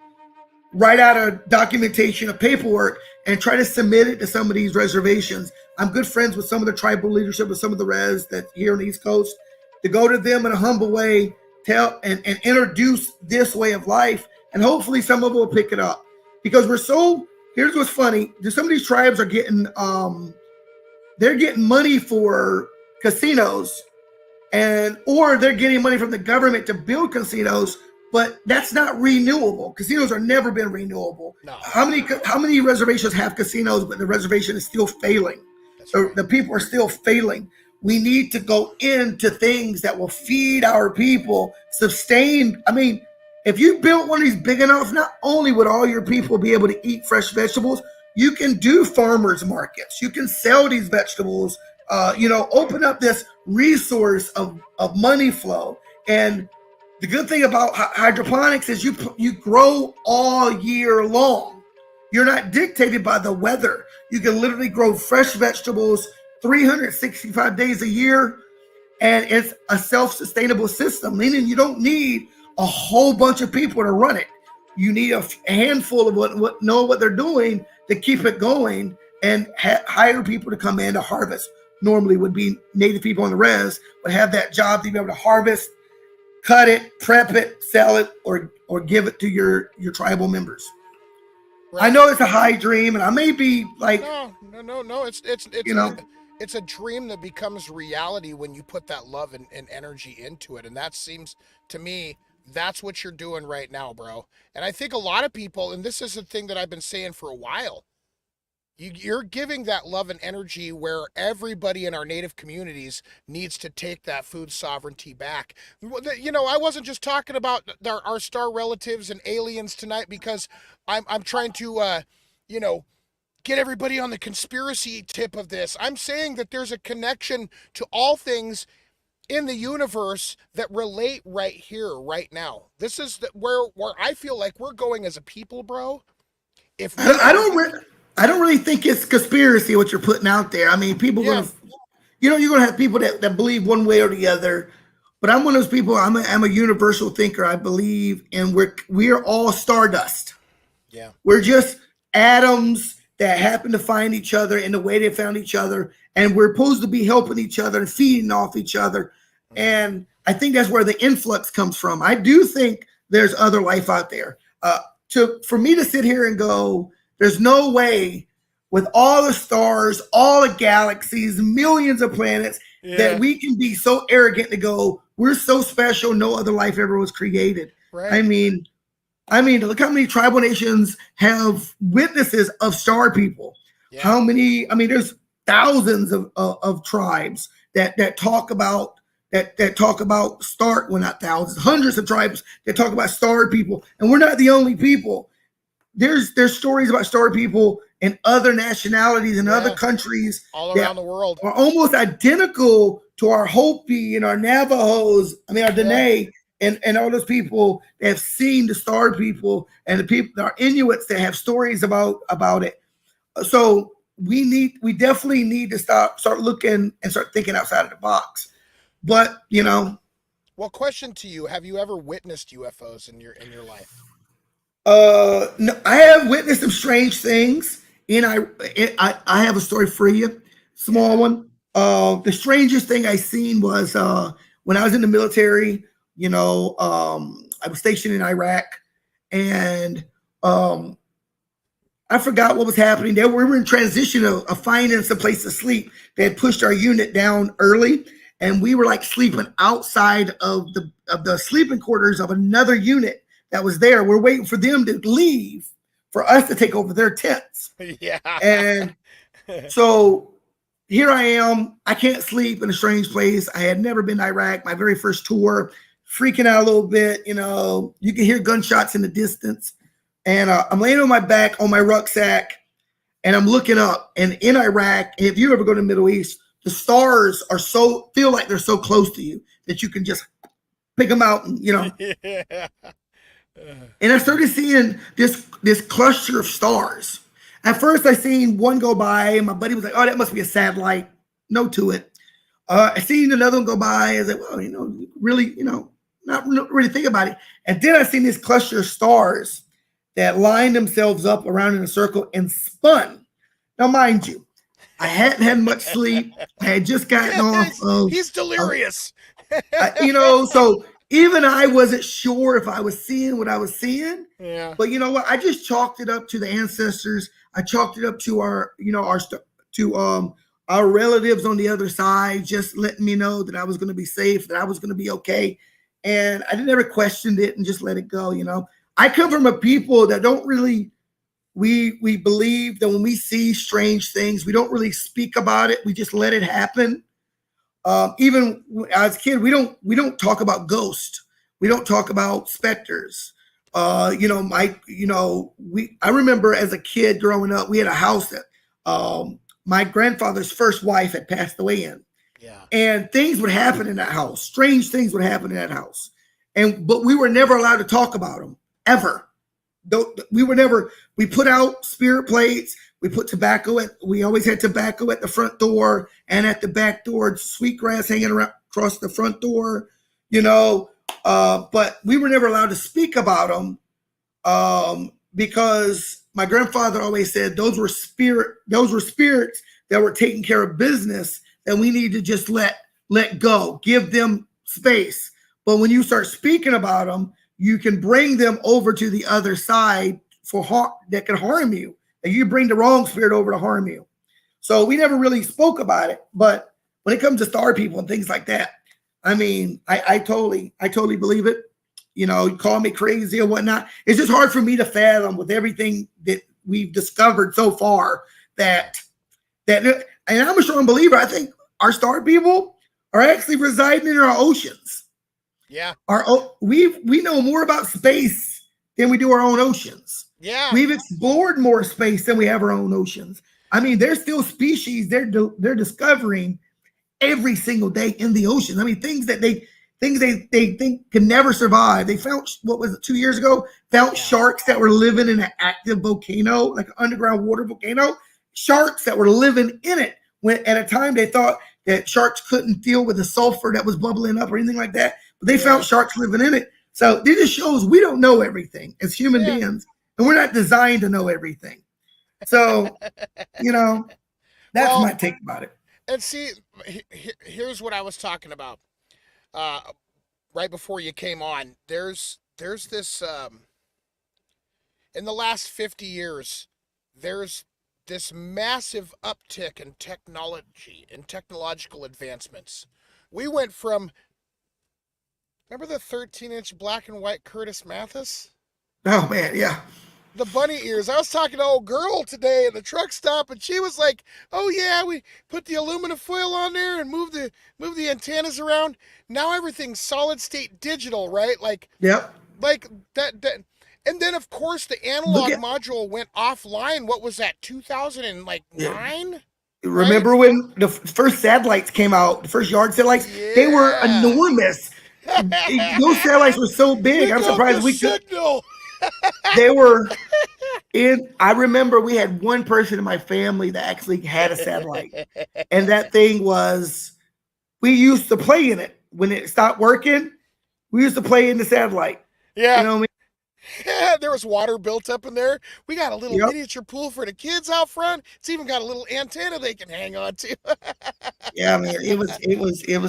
write out a documentation, a paperwork, and try to submit it to some of these reservations. I'm good friends with some of the tribal leadership of some of the res that here on the East Coast, to go to them in a humble way, tell and introduce this way of life, and hopefully some of them will pick it up. Because here's what's funny, some of these tribes are getting they're getting money for casinos, or they're getting money from the government to build casinos, but that's not renewable. Casinos are never been renewable. No. How many reservations have casinos, but the reservation is still failing? Right. The people are still failing. We need to go into things that will feed our people, sustain. I mean, if you built one of these big enough, not only would all your people be able to eat fresh vegetables, you can do farmers markets. You can sell these vegetables, open up this resource of money flow. And the good thing about hydroponics is you grow all year long. You're not dictated by the weather. You can literally grow fresh vegetables 365 days a year, and it's a self-sustainable system, meaning you don't need a whole bunch of people to run it. You need a handful of what know what they're doing to keep it going, and hire people to come in to harvest. Normally would be native people on the res, but have that job to be able to harvest, cut it, prep it, sell it, or give it to your tribal members. Right. I know it's a high dream, and I may be like, no. It's a dream that becomes reality when you put that love and energy into it, and that seems to me that's what you're doing right now, bro. And I think a lot of people, and this is a thing that I've been saying for a while, you're giving that love and energy where everybody in our native communities needs to take that food sovereignty back. I wasn't just talking about our star relatives and aliens tonight because I'm trying to, get everybody on the conspiracy tip of this. I'm saying that there's a connection to all things in the universe that relate right here, right now. This is where I feel like we're going as a people, bro. I don't really think it's conspiracy what you're putting out there. I mean, people you're gonna have people that believe one way or the other. But I'm one of those people. I'm a universal thinker. I believe, and we're all stardust. Yeah, we're just atoms that happen to find each other in the way they found each other, and we're supposed to be helping each other and feeding off each other. And I think that's where the influx comes from. I do think there's other life out there. For me to sit here and go, there's no way with all the stars, all the galaxies, millions of planets, that we can be so arrogant to go, we're so special, no other life ever was created. Right. I mean, look how many tribal nations have witnesses of star people. Yeah. How many? I mean, there's thousands of tribes that talk about not thousands, hundreds of tribes that talk about star people, and we're not the only people. There's stories about star people in other nationalities and other countries all around the world are almost identical to our Hopi and our Navajos. I mean, our Dene. And all those people that have seen the star people, and the people, our Inuits that have stories about it. So we definitely need to start looking and start thinking outside of the box. But well, question to you: have you ever witnessed UFOs in your life? No, I have witnessed some strange things, and I have a story for you, small one. The strangest thing I seen was when I was in the military. I was stationed in Iraq, and I forgot what was happening there. We were in transition of finding some place to sleep. They had pushed our unit down early, and we were like sleeping outside of the sleeping quarters of another unit that was there. We're waiting for them to leave for us to take over their tents. Yeah. And so here I am. I can't sleep in a strange place. I had never been to Iraq, my very first tour, freaking out a little bit. You know, you can hear gunshots in the distance. And I'm laying on my back on my rucksack, and I'm looking up. And in Iraq, if you ever go to the Middle East, the stars are feel like they're so close to you that you can just pick them out, and, you know. Yeah. And I started seeing this cluster of stars. At first, I seen one go by, and my buddy was like, "Oh, that must be a satellite." No to it. I seen another one go by. I was like, "Well, you know, really, you know, not really think about it." And then I seen this cluster of stars that lined themselves up around in a circle and spun. Now, mind you, I hadn't had much sleep. I had just gotten off. He's delirious. You know, so even I wasn't sure if I was seeing what I was seeing. Yeah. But you know what? I just chalked it up to the ancestors. I chalked it up to our, you know, our relatives on the other side, just letting me know that I was going to be safe, that I was going to be okay. And I never questioned it and just let it go. You know, I come from a people that don't really, we believe that when we see strange things, we don't really speak about it. We just let it happen. Even as a kid, we don't talk about ghosts. We don't talk about specters. I remember as a kid growing up, we had a house that my grandfather's first wife had passed away in. Yeah. And things would happen in that house. Strange things would happen in that house. But we were never allowed to talk about them ever. We put out spirit plates. We put tobacco we always had tobacco at the front door and at the back door, sweetgrass hanging around across the front door, you know. But we were never allowed to speak about them because my grandfather always said those were spirits that were taking care of business that we need to just let go, give them space. But when you start speaking about them, you can bring them over to the other side that can harm you. And you bring the wrong spirit over to harm you. So we never really spoke about it. But when it comes to star people and things like that, I mean, I totally believe it. You know, you call me crazy or whatnot. It's just hard for me to fathom with everything that we've discovered so far that and I'm a strong believer. I think our star people are actually residing in our oceans. Yeah. We know more about space than we do our own oceans. Yeah. We've explored more space than we have our own oceans. I mean, there's still species they're discovering every single day in the oceans. I mean, things they think can never survive. They found, what was it, 2 years ago? Sharks that were living in an active volcano, like an underground water volcano. Sharks that were living in it. When at a time they thought that sharks couldn't deal with the sulfur that was bubbling up or anything like that, but they found sharks living in it. So this just shows we don't know everything as human beings, and we're not designed to know everything. So, you know, that's my take about it. And see, here's what I was talking about. Right before you came on, there's this in the last 50 years, there's this massive uptick in technology and technological advancements. We went from, remember the 13-inch black and white Curtis Mathis? Oh man, yeah. The bunny ears. I was talking to an old girl today at the truck stop, and she was like, "Oh yeah, we put the aluminum foil on there and move the antennas around. Now everything's solid state digital, right? Like, yep, like that." And then of course the analog module went offline. What was that? 2009. Remember when the first satellites came out? The first yard satellites. Yeah. They were enormous. Those satellites were so big. I'm surprised we could. They were I remember we had one person in my family that actually had a satellite. And that thing we used to play in it. When it stopped working, we used to play in the satellite. Yeah. You know what I mean? Yeah, there was water built up in there. We got a little miniature pool for the kids out front. It's even got a little antenna they can hang on to. Yeah, man, it was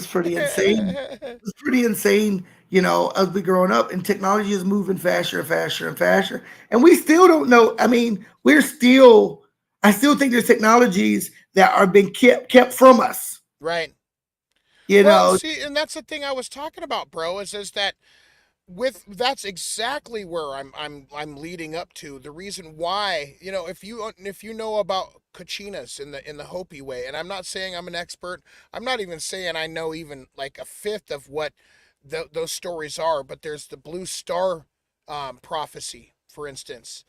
pretty insane. It was pretty insane, you know, as we growing up, and technology is moving faster and faster and faster. And we still don't know. I mean, I still think there's technologies that are being kept from us. Right. You know, see, and that's the thing I was talking about, bro, is that with that's exactly where I'm leading up to. The reason why, if you know about Kachinas in the Hopi way, and I'm not saying I'm an expert. I'm not even saying I know even like a fifth of what those stories are. But there's the Blue Star prophecy, for instance.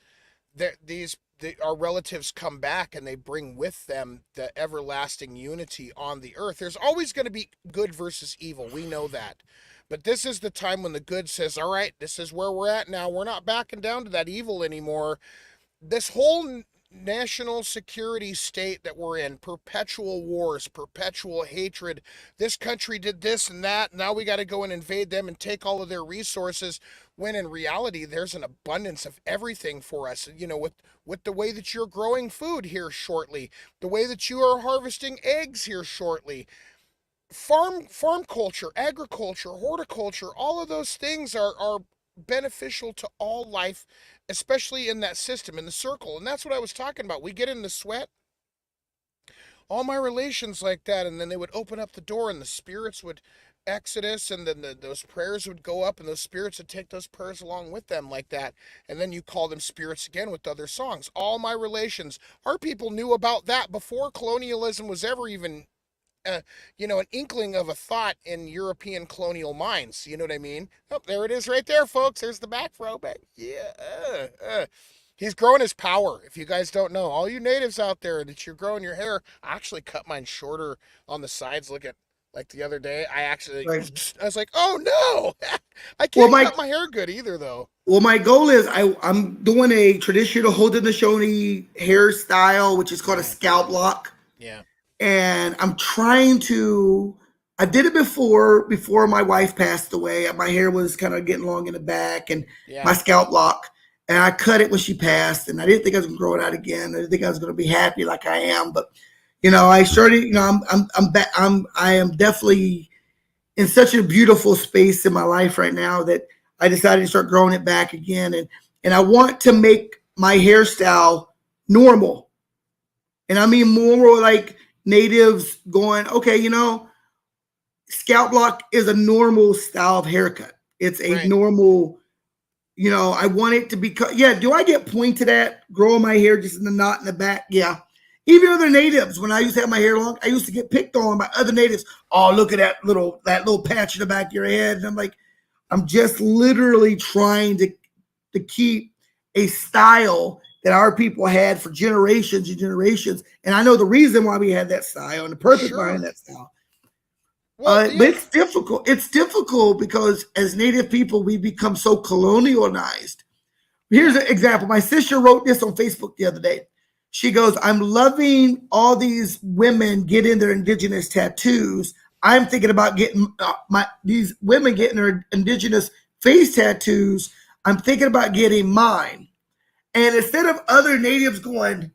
Our relatives come back and they bring with them the everlasting unity on the earth. There's always going to be good versus evil. We know that. But this is the time when the good says, all right, this is where we're at now. We're not backing down to that evil anymore. This whole national security state that we're in, perpetual wars, perpetual hatred. This country did this and that. Now we got to go and invade them and take all of their resources. When in reality, there's an abundance of everything for us. With the way that you're growing food here shortly, the way that you are harvesting eggs here shortly, farm culture, agriculture, horticulture, all of those things are beneficial to all life, especially in that system, in the circle. And that's what I was talking about. We get in the sweat, all my relations like that, and then they would open up the door and the spirits would exit us, and then those prayers would go up and those spirits would take those prayers along with them like that. And then you call them spirits again with other songs. All my relations, our people knew about that before colonialism was ever even an inkling of a thought in European colonial minds. You know what I mean? Oh, there it is right there, folks. There's the back row back. Yeah. He's growing his power. If you guys don't know, all you natives out there that you're growing your hair, I actually cut mine shorter on the sides. Look at, like the other day, Right. I was like, oh no, I Well, can't cut my hair good either though. my goal is I'm doing a traditional Haudenosaunee hairstyle, which is called a scalp lock. Yeah. And I'm trying to. I did it before my wife passed away. My hair was kind of getting long in the back, and my scalp lock. And I cut it when she passed, and I didn't think I was going to grow it out again. I didn't think I was going to be happy like I am, but I started. I am definitely in such a beautiful space in my life right now that I decided to start growing it back again, and I want to make my hairstyle normal, and I mean more like natives going, okay, scalp lock is a normal style of haircut. It's a normal, I want it to be cut. Yeah. Do I get pointed at growing my hair just in the knot in the back? Yeah. Even other natives, when I used to have my hair long, I used to get picked on by other natives. Oh, look at that little patch in the back of your head. And I'm like, I'm just literally trying to keep a style that our people had for generations and generations. And I know the reason why we had that style and the purpose behind that style. Well, but it's difficult. It's difficult because as Native people, we become so colonialized. Here's an example. My sister wrote this on Facebook the other day. She goes, I'm loving all these women getting their indigenous tattoos. I'm thinking about getting these women getting their indigenous face tattoos. I'm thinking about getting mine. And instead of other natives going,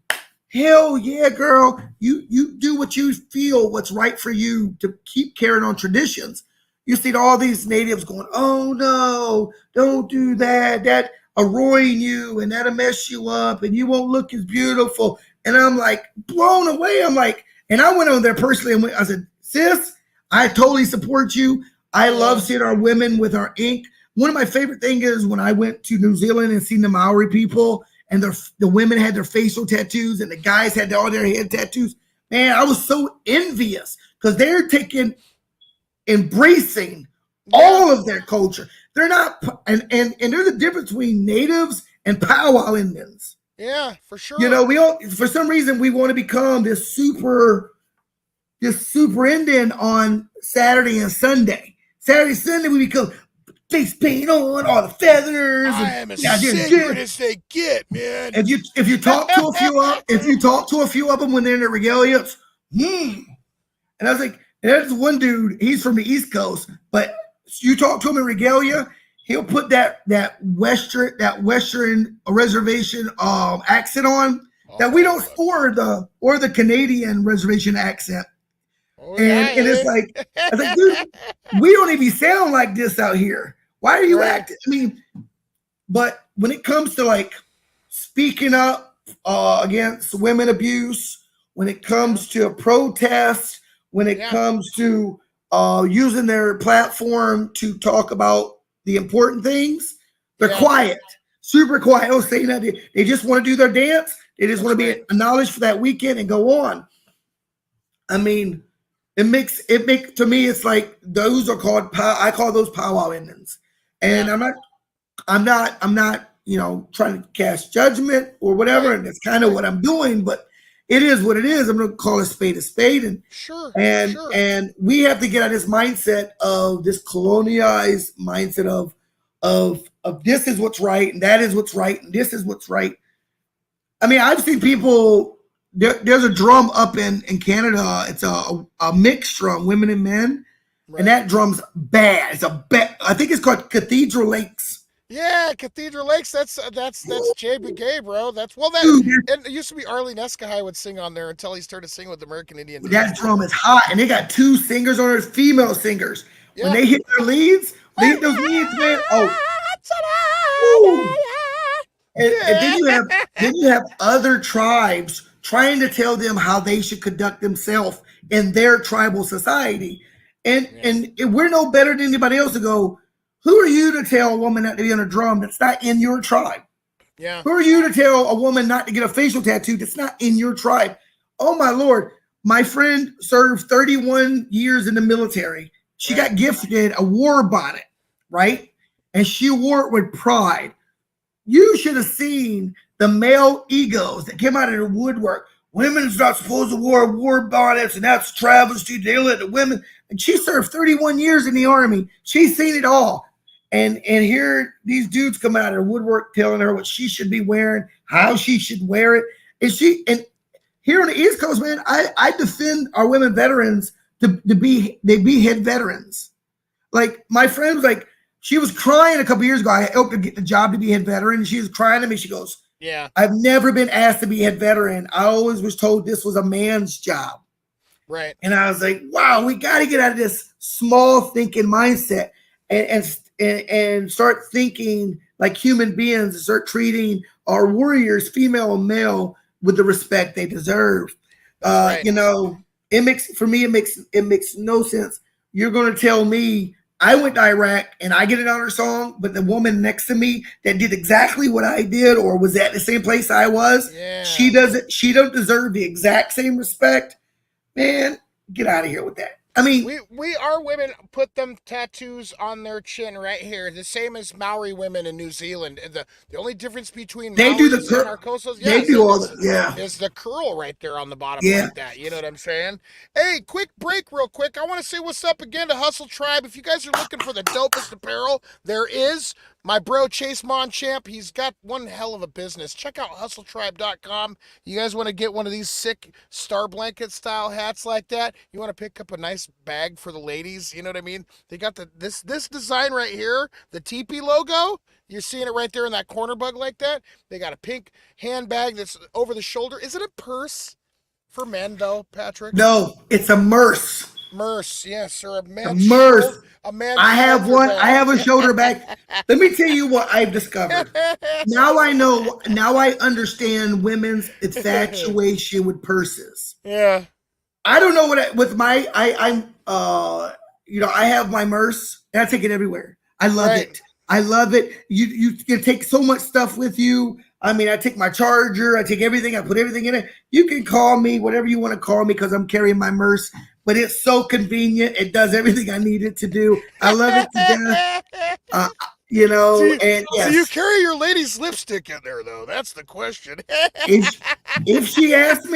hell yeah, girl, you do what you feel, what's right for you to keep carrying on traditions. You see all these natives going, oh no, don't do that. That ruin you and that'll mess you up and you won't look as beautiful. And I'm like blown away. I'm like, and I went on there personally and I said, sis, I totally support you. I love seeing our women with our ink. One of my favorite things is when I went to New Zealand and seen the Maori people and the women had their facial tattoos and the guys had all their head tattoos. Man, I was so envious because they're embracing all of their culture. They're not, and there's a difference between natives and powwow Indians. Yeah, for sure. We all, for some reason, we want to become this super Indian on Saturday and Sunday. Saturday, Sunday, we become face paint on, all the feathers. I am as sacred as they get, man. If you talk to a few of them when they're in their regalia, and I was like, there's one dude, he's from the East Coast, but you talk to him in regalia, he'll put that Western reservation accent on that we don't, or the Canadian reservation accent. And it's like, I was like, dude, we don't even sound like this out here. Why are you acting? I mean, but when it comes to like speaking up against women abuse, when it comes to protest, when it comes to using their platform to talk about the important things, they're Yeah. quiet, super quiet. Don't say nothing. They just want to do their dance. They just want to be acknowledged for that weekend and go on. I mean, to me, it's like those are called, I call those powwow endings. And Yeah. I'm not, trying to cast judgment or whatever. Right. And that's kind of what I'm doing, but it is what it is. I'm going to call a spade. And, Sure. and we have to get out of this mindset of this colonialized mindset of this is what's right. And that is what's right. And this is what's right. I mean, I've seen people, there's a drum up in Canada. It's a mixed drum, women and men. Right. And that drum's bad. I think it's called Cathedral Lakes. Yeah, Cathedral Lakes. That's JBK, bro. And it used to be Arlene Escahai would sing on there until he started singing with American Indian. That drum is hot, and they got 2 singers on it, female singers. Yeah. When they hit their leads, man. And then you have other tribes trying to tell them how they should conduct themselves in their tribal society. And we're no better than anybody else to go, who are you to tell a woman not to be on a drum that's not in your tribe? Yeah. Who are you to tell a woman not to get a facial tattoo that's not in your tribe? Oh, my Lord. My friend served 31 years in the military. She got gifted a war bonnet, right? And she wore it with pride. You should have seen the male egos that came out of the woodwork. Women's not supposed to wear war bonnets, and that's travesty. They let the women. And she served 31 years in the Army. She's seen it all. And here these dudes come out of the woodwork telling her what she should be wearing, how she should wear it. And here on the East Coast, man, I defend our women veterans to be head veterans. Like my friend was like, she was crying a couple years ago. I helped her get the job to be head veteran. And she was crying to me. She goes, yeah, I've never been asked to be head veteran. I always was told this was a man's job. Right. And I was like, wow, we got to get out of this small thinking mindset and start thinking like human beings and start treating our warriors, female and male, with the respect they deserve. Right. It makes no sense. You're going to tell me I went to Iraq and I get an honor song, but the woman next to me that did exactly what I did or was at the same place I was, she don't deserve the exact same respect. Man, get out of here with that. I mean, our women put them tattoos on their chin right here, the same as Maori women in New Zealand. The only difference between Maoris and our coastals, is the curl right there on the bottom like that. You know what I'm saying? Hey, quick break, real quick. I want to say what's up again to Hustle Tribe. If you guys are looking for the dopest apparel, there is. My bro, Chase Monchamp, he's got one hell of a business. Check out hustletribe.com. You guys want to get one of these sick star blanket style hats like that? You want to pick up a nice bag for the ladies? You know what I mean? They got this design right here, the teepee logo. You're seeing it right there in that corner bug like that. They got a pink handbag that's over the shoulder. Is it a purse for men, though, Patrick? No, it's a Merce. Merce, yes, or a Merce. I have one. I have a shoulder bag. Let me tell you what I've discovered. Now I know. Now I understand women's infatuation with purses. Yeah. I don't know I have my Merce and I take it everywhere. I love it. I love it. You can take so much stuff with you. I mean, I take my charger. I take everything. I put everything in it. You can call me whatever you want to call me because I'm carrying my Merce. But it's so convenient. It does everything I need it to do. I love it to death. So you carry your lady's lipstick in there, though. That's the question. if she asked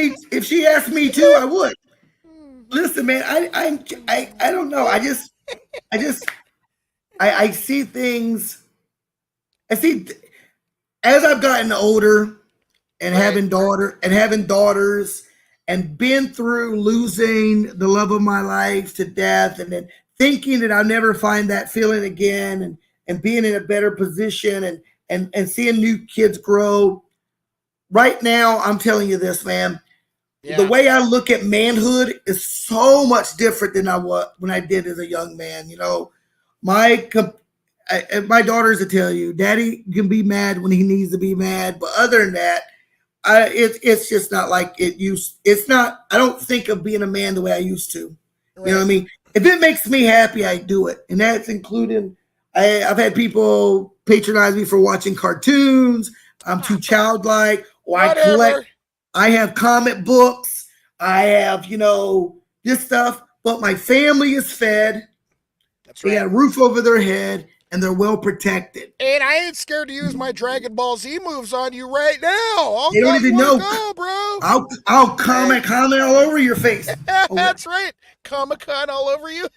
me to, I would. Listen, man, I don't know. I see things. As I've gotten older and having daughters. And been through losing the love of my life to death and then thinking that I'll never find that feeling again and being in a better position and seeing new kids grow. Right now, I'm telling you this, man. Yeah. The way I look at manhood is so much different than when I did as a young man. My daughters will tell you, Daddy can be mad when he needs to be mad. But other than that, it's just not like it used. It's not. I don't think of being a man the way I used to. Right. You know what I mean? If it makes me happy, I do it, and that's including I've had people patronize me for watching cartoons. I'm too childlike. Or I collect. Whatever. I have comic books. I have, this stuff. But my family is fed. That's They right. got a roof over their head, and they're well protected. And I ain't scared to use my Dragon Ball Z moves on you right now. I'll They go. don't You even want to know. go, bro? I'll comment all over your face. That's right. Comic-Con all over you.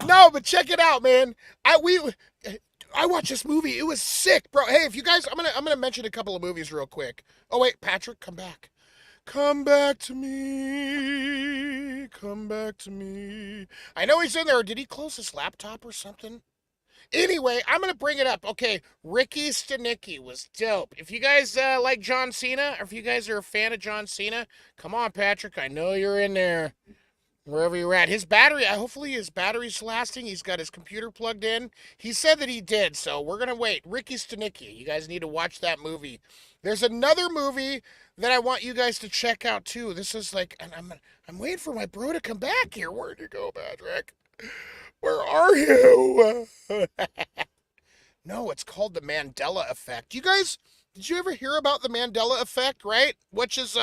No, but check it out, man. I watched this movie. It was sick, bro. Hey, if you guys, I'm gonna mention a couple of movies real quick. Oh wait, Patrick, come back. Come back to me. Come back to me. I know he's in there. Did he close his laptop or something? Anyway, I'm gonna bring it up. Okay, Ricky Stenicki was dope. If you guys like John Cena, or if you guys are a fan of John Cena, come on, Patrick. I know you're in there. Wherever you're at. His battery, hopefully his battery's lasting. He's got his computer plugged in. He said that he did, so we're going to wait. Ricky Stenicki, you guys need to watch that movie. There's another movie that I want you guys to check out, too. This is like, and I'm waiting for my bro to come back here. Where'd you go, Patrick? Where are you? No, it's called the Mandela Effect. You guys, did you ever hear about the Mandela Effect, right? Which is,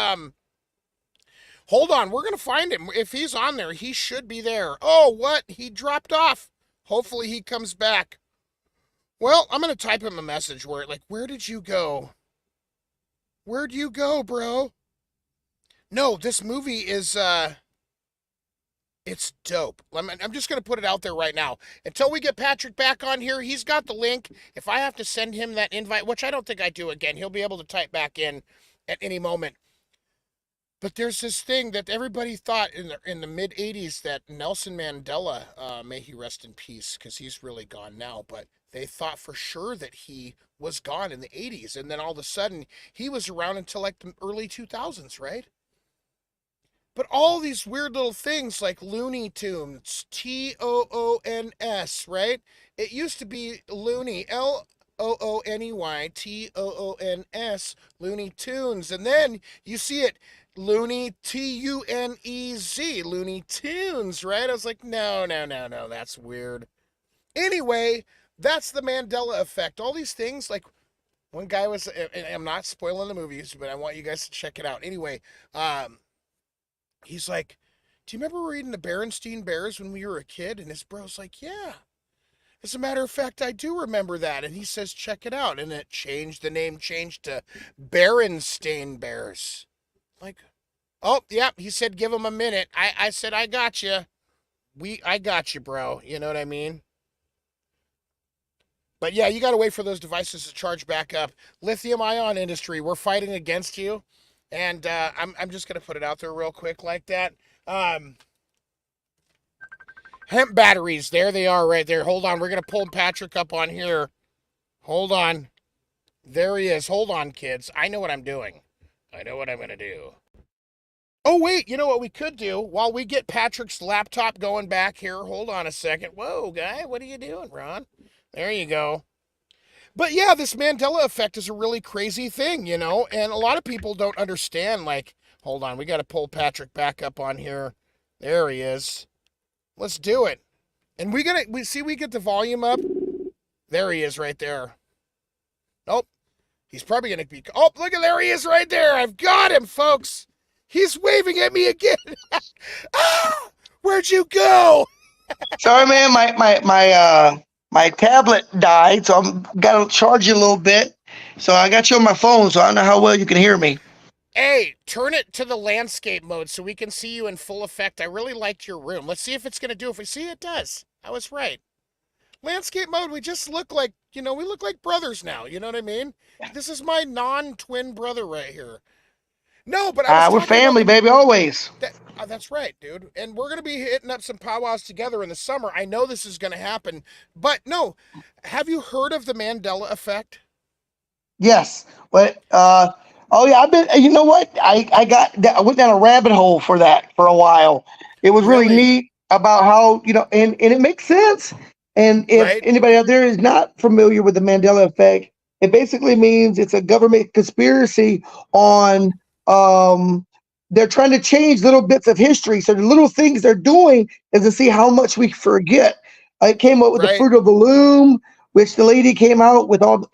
hold on, we're going to find him. If he's on there, he should be there. Oh, what? He dropped off. Hopefully he comes back. Well, I'm going to type him a message where did you go? Where'd you go, bro? No, this movie is, it's dope. I'm just going to put it out there right now. Until we get Patrick back on here, he's got the link. If I have to send him that invite, which I don't think I do again, he'll be able to type back in at any moment. But there's this thing that everybody thought in the mid '80s that Nelson Mandela, may he rest in peace, because he's really gone now. But they thought for sure that he was gone in the '80s, and then all of a sudden he was around until like the early 2000s, right? But all these weird little things like Looney Tunes, Toons, right? It used to be Looney, Looney, Looney Tunes, and then you see it Looney Tunez, Looney Tunes, right? I was like, no, that's weird. Anyway, that's the Mandela effect. All these things, like one guy was, and I'm not spoiling the movies, but I want you guys to check it out. Anyway, he's like, do you remember reading the Berenstain Bears when we were a kid? And his bro's like, yeah. As a matter of fact, I do remember that. And he says, check it out. And the name changed to Berenstain Bears. Like, oh, yeah, he said, give him a minute. I said, I got you. I got you, bro. You know what I mean? But yeah, you got to wait for those devices to charge back up. Lithium ion industry, we're fighting against you. And I'm just going to put it out there real quick like that. Hemp batteries, there they are right there. Hold on, we're going to pull Patrick up on here. Hold on. There he is. Hold on, kids. I know what I'm doing. I know what I'm going to do. Oh, wait, you know what we could do? While we get Patrick's laptop going back here, hold on a second. Whoa, guy, what are you doing, Ron? There you go. But yeah, this Mandela effect is a really crazy thing, you know, and a lot of people don't understand. Like, hold on, we got to pull Patrick back up on here. There he is. Let's do it. And we get the volume up. There he is right there. Nope. He's probably going to be, oh, look at, there he is right there. I've got him, folks. He's waving at me again. Ah, where'd you go? Sorry, man. My tablet died, so I'm got to charge you a little bit. So I got you on my phone, so I don't know how well you can hear me. Hey, turn it to the landscape mode so we can see you in full effect. I really liked your room. Let's see if it's going to do. If we see it does. I was right. Landscape mode, we just look like, we look like brothers now. You know what I mean? This is my non-twin brother right here. No, but I was we're family, baby, always. That's right, dude. And we're going to be hitting up some powwows together in the summer. I know this is going to happen. But no, have you heard of the Mandela effect? Yes. But, oh, yeah, I've been, you know what? I went down a rabbit hole for that for a while. It was really neat about how, and it makes sense. And if anybody out there is not familiar with the Mandela effect, it basically means it's a government conspiracy on they're trying to change little bits of history. So the little things they're doing is to see how much we forget. I came up with the Right. fruit of the loom, which the lady came out with all,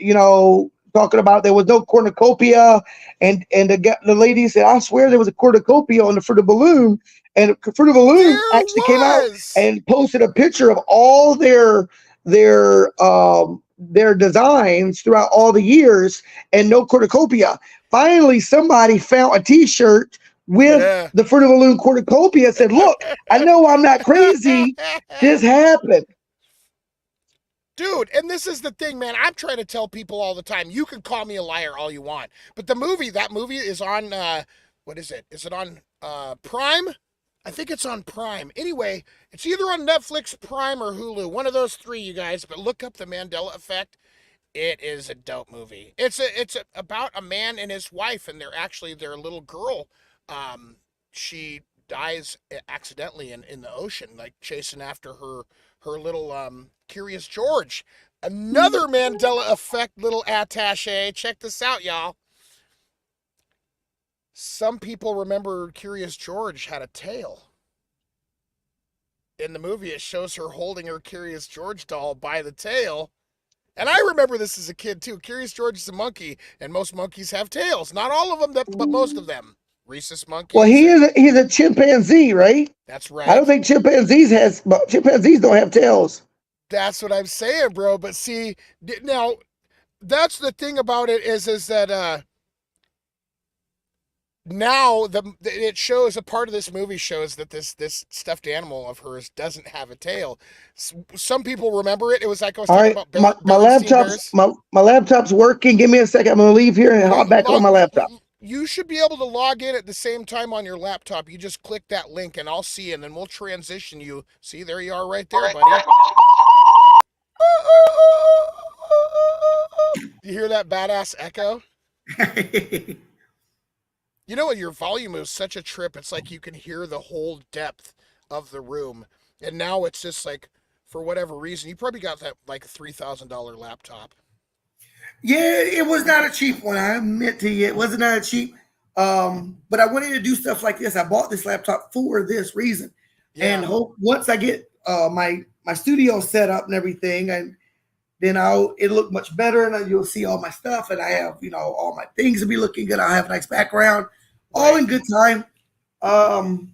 talking about there was no cornucopia. And the lady said, I swear there was a cornucopia on the fruit of the loom. And the fruit of the loom There actually came out was. and posted a picture of all their designs throughout all the years and no cornucopia. Finally, somebody found a T-shirt with the Fruit of the Loom cornucopia. Said, "Look, I know I'm not crazy. This happened." Dude, and this is the thing, man. I'm trying to tell people all the time. You can call me a liar all you want, but that movie is on. What is it? Is it on Prime? I think it's on Prime. Anyway, it's either on Netflix, Prime, or Hulu. One of those three, you guys. But look up The Mandela Effect. It is a dope movie. It's about a man and his wife, and their little girl. She dies accidentally in the ocean, like chasing after her little Curious George. Another Mandela Effect little attaché. Check this out, y'all. Some people remember Curious George had a tail. In the movie, it shows her holding her Curious George doll by the tail. And I remember this as a kid, too. Curious George is a monkey, and most monkeys have tails. Not all of them, but most of them. Rhesus monkeys. Well, he's a chimpanzee, right? That's right. I don't think chimpanzees don't have tails. That's what I'm saying, bro. But see, now, that's the thing about it is that now it shows a part of this movie shows that this stuffed animal of hers doesn't have a tail. Some people remember it. It was like I was talking about my laptop's working. Give me a second. I'm gonna leave here and hop back on my laptop. You should be able to log in at the same time on your laptop. You just click that link and I'll see, and then we'll transition you. See, there you are right there, buddy. You hear that badass echo? You know what? Your volume is such a trip. It's like you can hear the whole depth of the room. And now it's just like, for whatever reason, you probably got that like $3,000 laptop. Yeah, it was not a cheap one. I admit to you, it wasn't that cheap. But I wanted to do stuff like this. I bought this laptop for this reason, and once I get my studio set up and everything, and then it'll look much better, and you'll see all my stuff, and I have all my things will be looking good. I have a nice background, all in good time. God,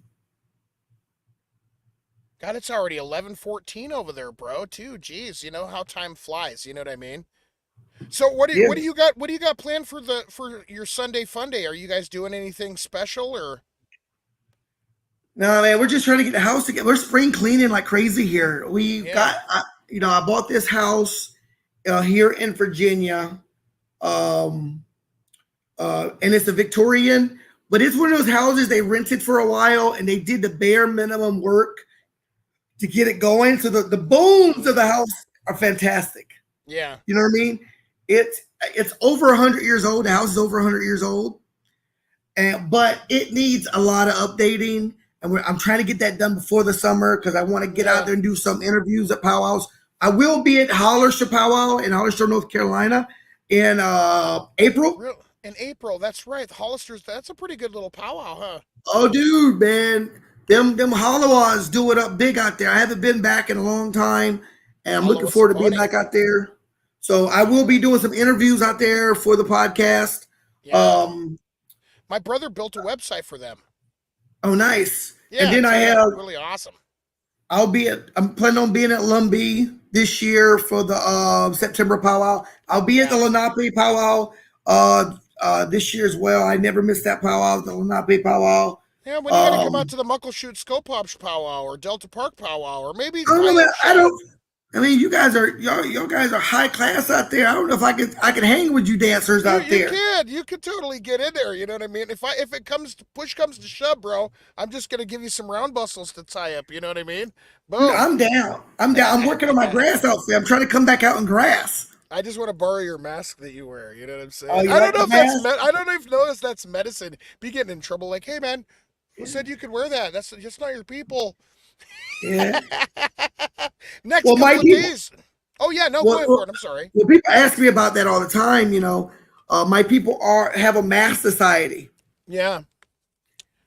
it's already 11:14 over there, bro. Too, geez, you know how time flies. You know what I mean? So what do you got? What do you got planned for your Sunday Fun Day? Are you guys doing anything special or? No, man, we're just trying to get the house together. We're spring cleaning like crazy here. I bought this house here in Virginia, and it's a Victorian, but it's one of those houses they rented for a while and they did the bare minimum work to get it going. So the bones of the house are fantastic. Yeah, you know what I mean. It's over 100 years old. The house is over 100 years old, but it needs a lot of updating. And I'm trying to get that done before the summer because I want to get out there and do some interviews at powwows. I will be at Hollister Powwow in Hollister, North Carolina, in April. In April, that's right. Hollister's, that's a pretty good little powwow, huh? Oh, dude, man, them Hollowas do it up big out there. I haven't been back in a long time, and I'm looking forward to being back out there. So I will be doing some interviews out there for the podcast. Yeah. My brother built a website for them. Oh, nice. Yeah, and then I have really awesome. I'm planning on being at Lumbee this year for the September powwow. I'll be at the Lenape powwow this year as well. I never missed that powwow, the Lenape powwow. Yeah, when you gotta come out to the Muckleshoot Skopopsh powwow or Delta Park powwow or maybe I mean, you guys are y'all guys are high class out there. I don't know if I can hang with you dancers out there. You could totally get in there. You know what I mean? If push comes to shove, bro, I'm just gonna give you some round bustles to tie up. You know what I mean? Boom. I'm down. I'm working on my grass outfit. I'm trying to come back out in grass. I just want to borrow your mask that you wear. You know what I'm saying? Oh, I don't know if that's medicine. Be getting in trouble. Like, hey man, who said you could wear that? That's just not your people. Yeah. Next couple of days. Oh yeah, no, go for it. I'm sorry. Well, people ask me about that all the time. My people have a mass society. Yeah.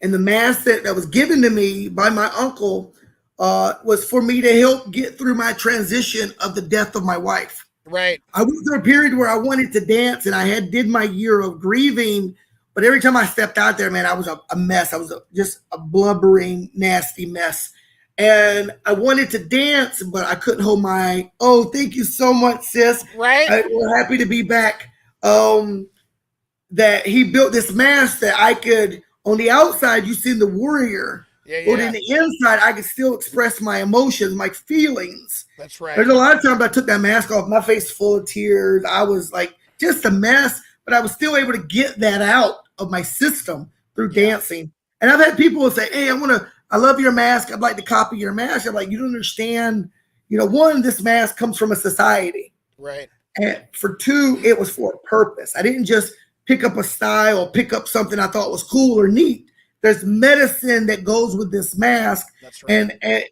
And the mask that was given to me by my uncle was for me to help get through my transition of the death of my wife. Right. I went through a period where I wanted to dance and I had did my year of grieving, but every time I stepped out there, man, I was a mess. I was just a blubbering, nasty mess. And I wanted to dance, but I couldn't hold my. Oh, thank you so much, sis. Right. We're happy to be back. That he built this mask that I could. On the outside, you see the warrior, Yeah, but yeah. in the inside, I could still express my emotions, my feelings. That's right. There's a lot of times I took that mask off, my face full of tears. I was like just a mess, but I was still able to get that out of my system through dancing. And I've had people say, "Hey, I love your mask. I'd like to copy your mask." I'm like, "You don't understand. One, this mask comes from a society. Right. And for two, it was for a purpose. I didn't just pick up a style or pick up something I thought was cool or neat. There's medicine that goes with this mask." That's right. And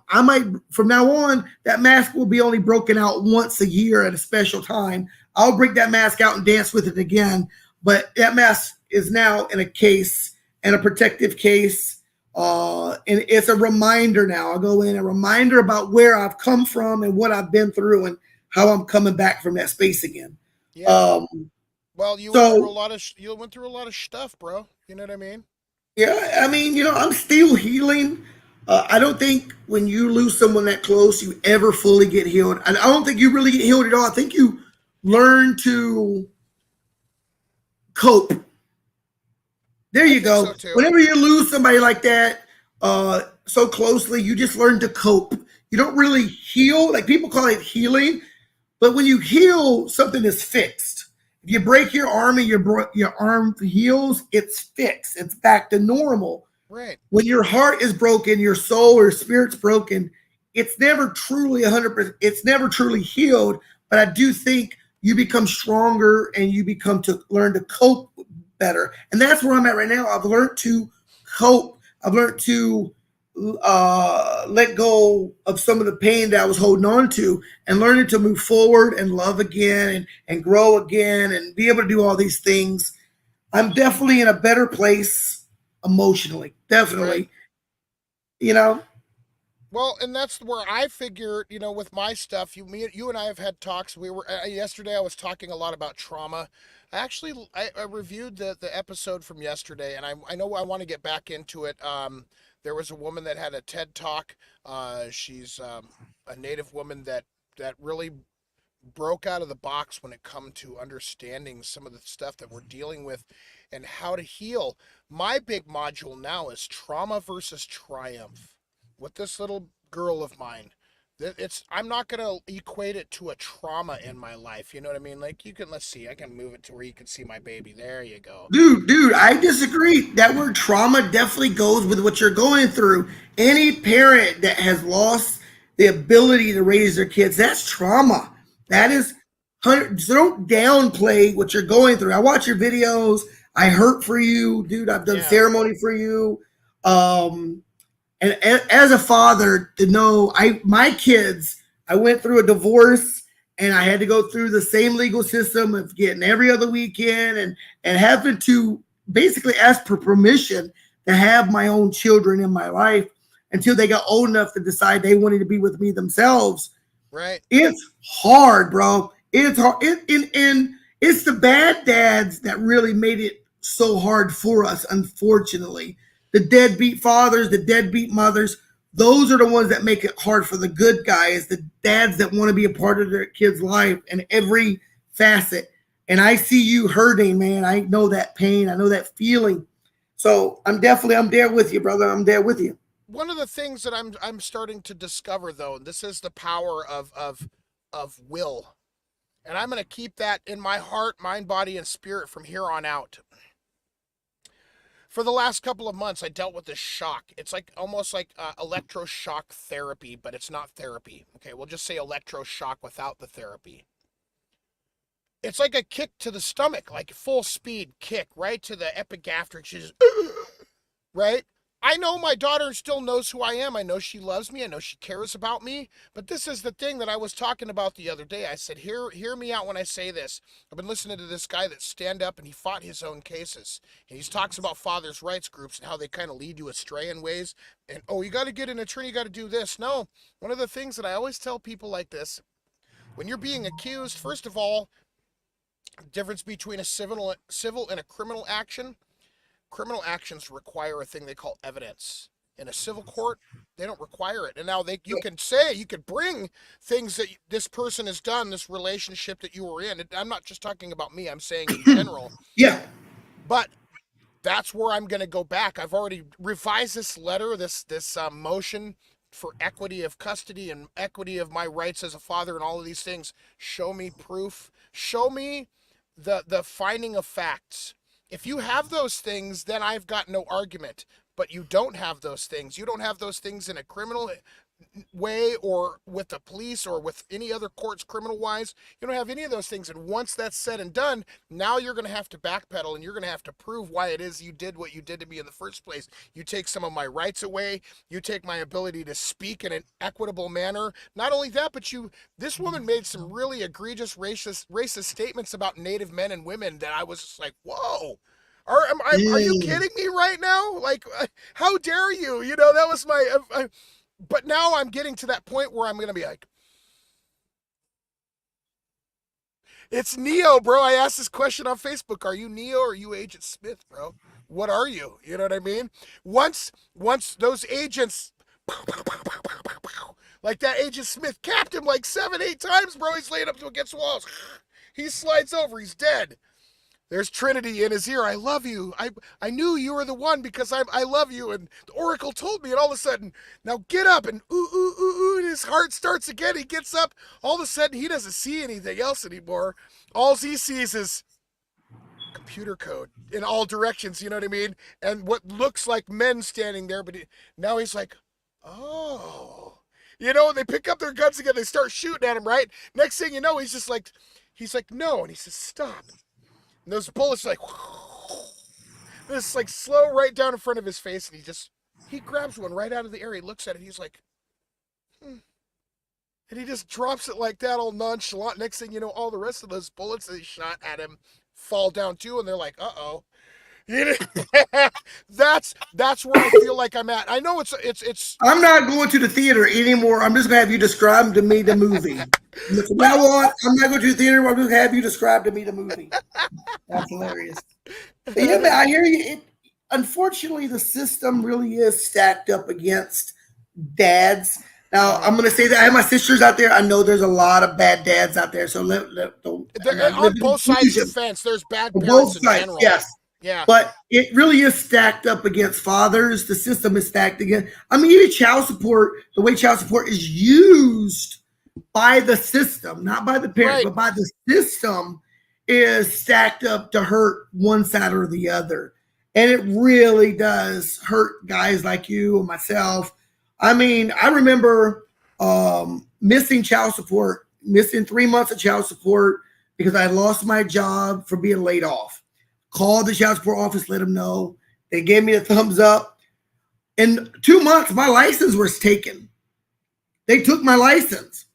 I might from now on that mask will be only broken out once a year at a special time. I'll break that mask out and dance with it again. But that mask is now in a case, and a protective case. And it's a reminder now. I'll go in a reminder about where I've come from and what I've been through and how I'm coming back from that space again. Yeah. Well, you went through a lot of stuff, bro. You know what I mean? Yeah, I mean, I'm still healing. I don't think when you lose someone that close, you ever fully get healed. And I don't think you really get healed at all. I think you learn to cope. There you go. So Whenever you lose somebody like that so closely, you just learn to cope. You don't really heal. Like people call it healing. But when you heal, something is fixed. If you break your arm and your arm heals, it's fixed. It's back to normal. Right. When your heart is broken, your soul or spirit's broken, it's never truly 100%. It's never truly healed. But I do think you become stronger and you become to learn to cope better. And that's where I'm at right now. I've learned to cope. I've learned to let go of some of the pain that I was holding on to and learning to move forward and love again and grow again and be able to do all these things. I'm definitely in a better place emotionally. Definitely. Right. Well, and that's where I figured, with my stuff, you and I have had talks. We were yesterday. I was talking a lot about trauma. I reviewed the episode from yesterday, and I know I want to get back into it. There was a woman that had a TED talk. She's a Native woman that really broke out of the box when it come to understanding some of the stuff that we're dealing with and how to heal. My big module now is trauma versus triumph with this little girl of mine. I'm not gonna equate it to a trauma in my life. You know what I mean? Like let's see, I can move it to where you can see my baby. There you go. Dude, I disagree. That word trauma definitely goes with what you're going through. Any parent that has lost the ability to raise their kids, that's trauma. That is, so don't downplay what you're going through. I watch your videos. I hurt for you, dude. I've done ceremony for you. And as a father, to know my kids, I went through a divorce and I had to go through the same legal system of getting every other weekend and having to basically ask for permission to have my own children in my life until they got old enough to decide they wanted to be with me themselves. Right. It's hard, bro. It's hard. And it's the bad dads that really made it so hard for us, unfortunately. The deadbeat fathers, the deadbeat mothers, those are the ones that make it hard for the good guys, the dads that want to be a part of their kid's life in every facet. And I see you hurting, man. I know that pain. I know that feeling. So I'm there with you, brother. I'm there with you. One of the things that I'm starting to discover, though, and this is the power of will, and I'm going to keep that in my heart, mind, body, and spirit from here on out. For the last couple of months, I dealt with this shock. It's almost like electroshock therapy, but it's not therapy. Okay, we'll just say electroshock without the therapy. It's like a kick to the stomach, like full speed kick right to the epigastric, right? I know my daughter still knows who I am. I know she loves me. I know she cares about me. But this is the thing that I was talking about the other day. I said, hear me out when I say this. I've been listening to this guy that stand up and he fought his own cases. And he talks about fathers' rights groups and how they kind of lead you astray in ways. And, oh, you got to get an attorney, you got to do this. No, one of the things that I always tell people like this, when you're being accused, first of all, difference between a civil and a criminal action. Criminal actions require a thing they call evidence. In a civil court, they don't require it. And now you can bring things that this person has done, this relationship that you were in. I'm not just talking about me, I'm saying in general. Yeah. But that's where I'm going to go back. I've already revised this letter, this motion for equity of custody and equity of my rights as a father and all of these things. Show me proof. Show me the finding of facts. If you have those things, then I've got no argument. But you don't have those things. You don't have those things in a criminal way or with the police or with any other courts criminal-wise. You don't have any of those things. And once that's said and done, now you're going to have to backpedal and you're going to have to prove why it is you did what you did to me in the first place. You take some of my rights away. You take my ability to speak in an equitable manner. Not only that, but this woman made some really egregious racist statements about Native men and women that I was just like, whoa. Are you kidding me right now? Like, how dare you? You know, that was my... But now I'm getting to that point where I'm going to be like, it's Neo, bro. I asked this question on Facebook. Are you Neo or are you Agent Smith, bro? What are you? You know what I mean? Once those agents, like that Agent Smith capped him like 7-8 times, bro. He's laying up to against the walls. He slides over. He's dead. There's Trinity in his ear. I love you. I knew you were the one because I love you. And the Oracle told me. And all of a sudden, now get up. And and his heart starts again. He gets up. All of a sudden, he doesn't see anything else anymore. All he sees is computer code in all directions. You know what I mean? And what looks like men standing there. But now he's like, oh. You know, they pick up their guns again. They start shooting at him, right? Next thing you know, he's like, no. And he says, stop. And those bullets like, this like slow right down in front of his face, and he grabs one right out of the air. He looks at it. He's like, and he just drops it like that, all nonchalant. Next thing you know, all the rest of those bullets that he shot at him fall down too, and they're like, uh-oh. That's where I feel like I'm at. I know it's. I'm not going to the theater anymore. I'm just gonna have you describe to me the movie. From now on, I'm not going to the theater. I'm just gonna have you describe to me the movie. That's hilarious. But yeah, man, I hear you. Unfortunately, the system really is stacked up against dads. Now, I'm going to say that I have my sisters out there. I know there's a lot of bad dads out there. So on both sides of the fence, there's bad parents both in sides, general. yes. Yeah. But it really is stacked up against fathers. The system is stacked against. I mean, even child support, the way child support is used by the system, not by the parent, but by the system, is stacked up to hurt one side or the other. And it really does hurt guys like you and myself. I mean, I remember missing child support, missing 3 months of child support because I lost my job for being laid off. Called the child support office, let them know. They gave me a thumbs up. In 2 months, my license was taken. They took my license,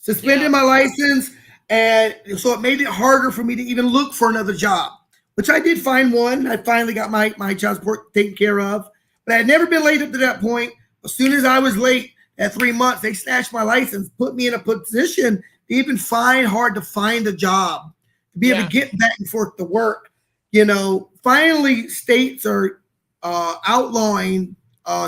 suspended my license, and so it made it harder for me to even look for another job, which I did find one. I finally got my child support taken care of, but I had never been laid up to that point. As soon as I was late at 3 months, they snatched my license, put me in a position to even hard to find a job, to be able to get back and forth to work. You know, finally, states are outlawing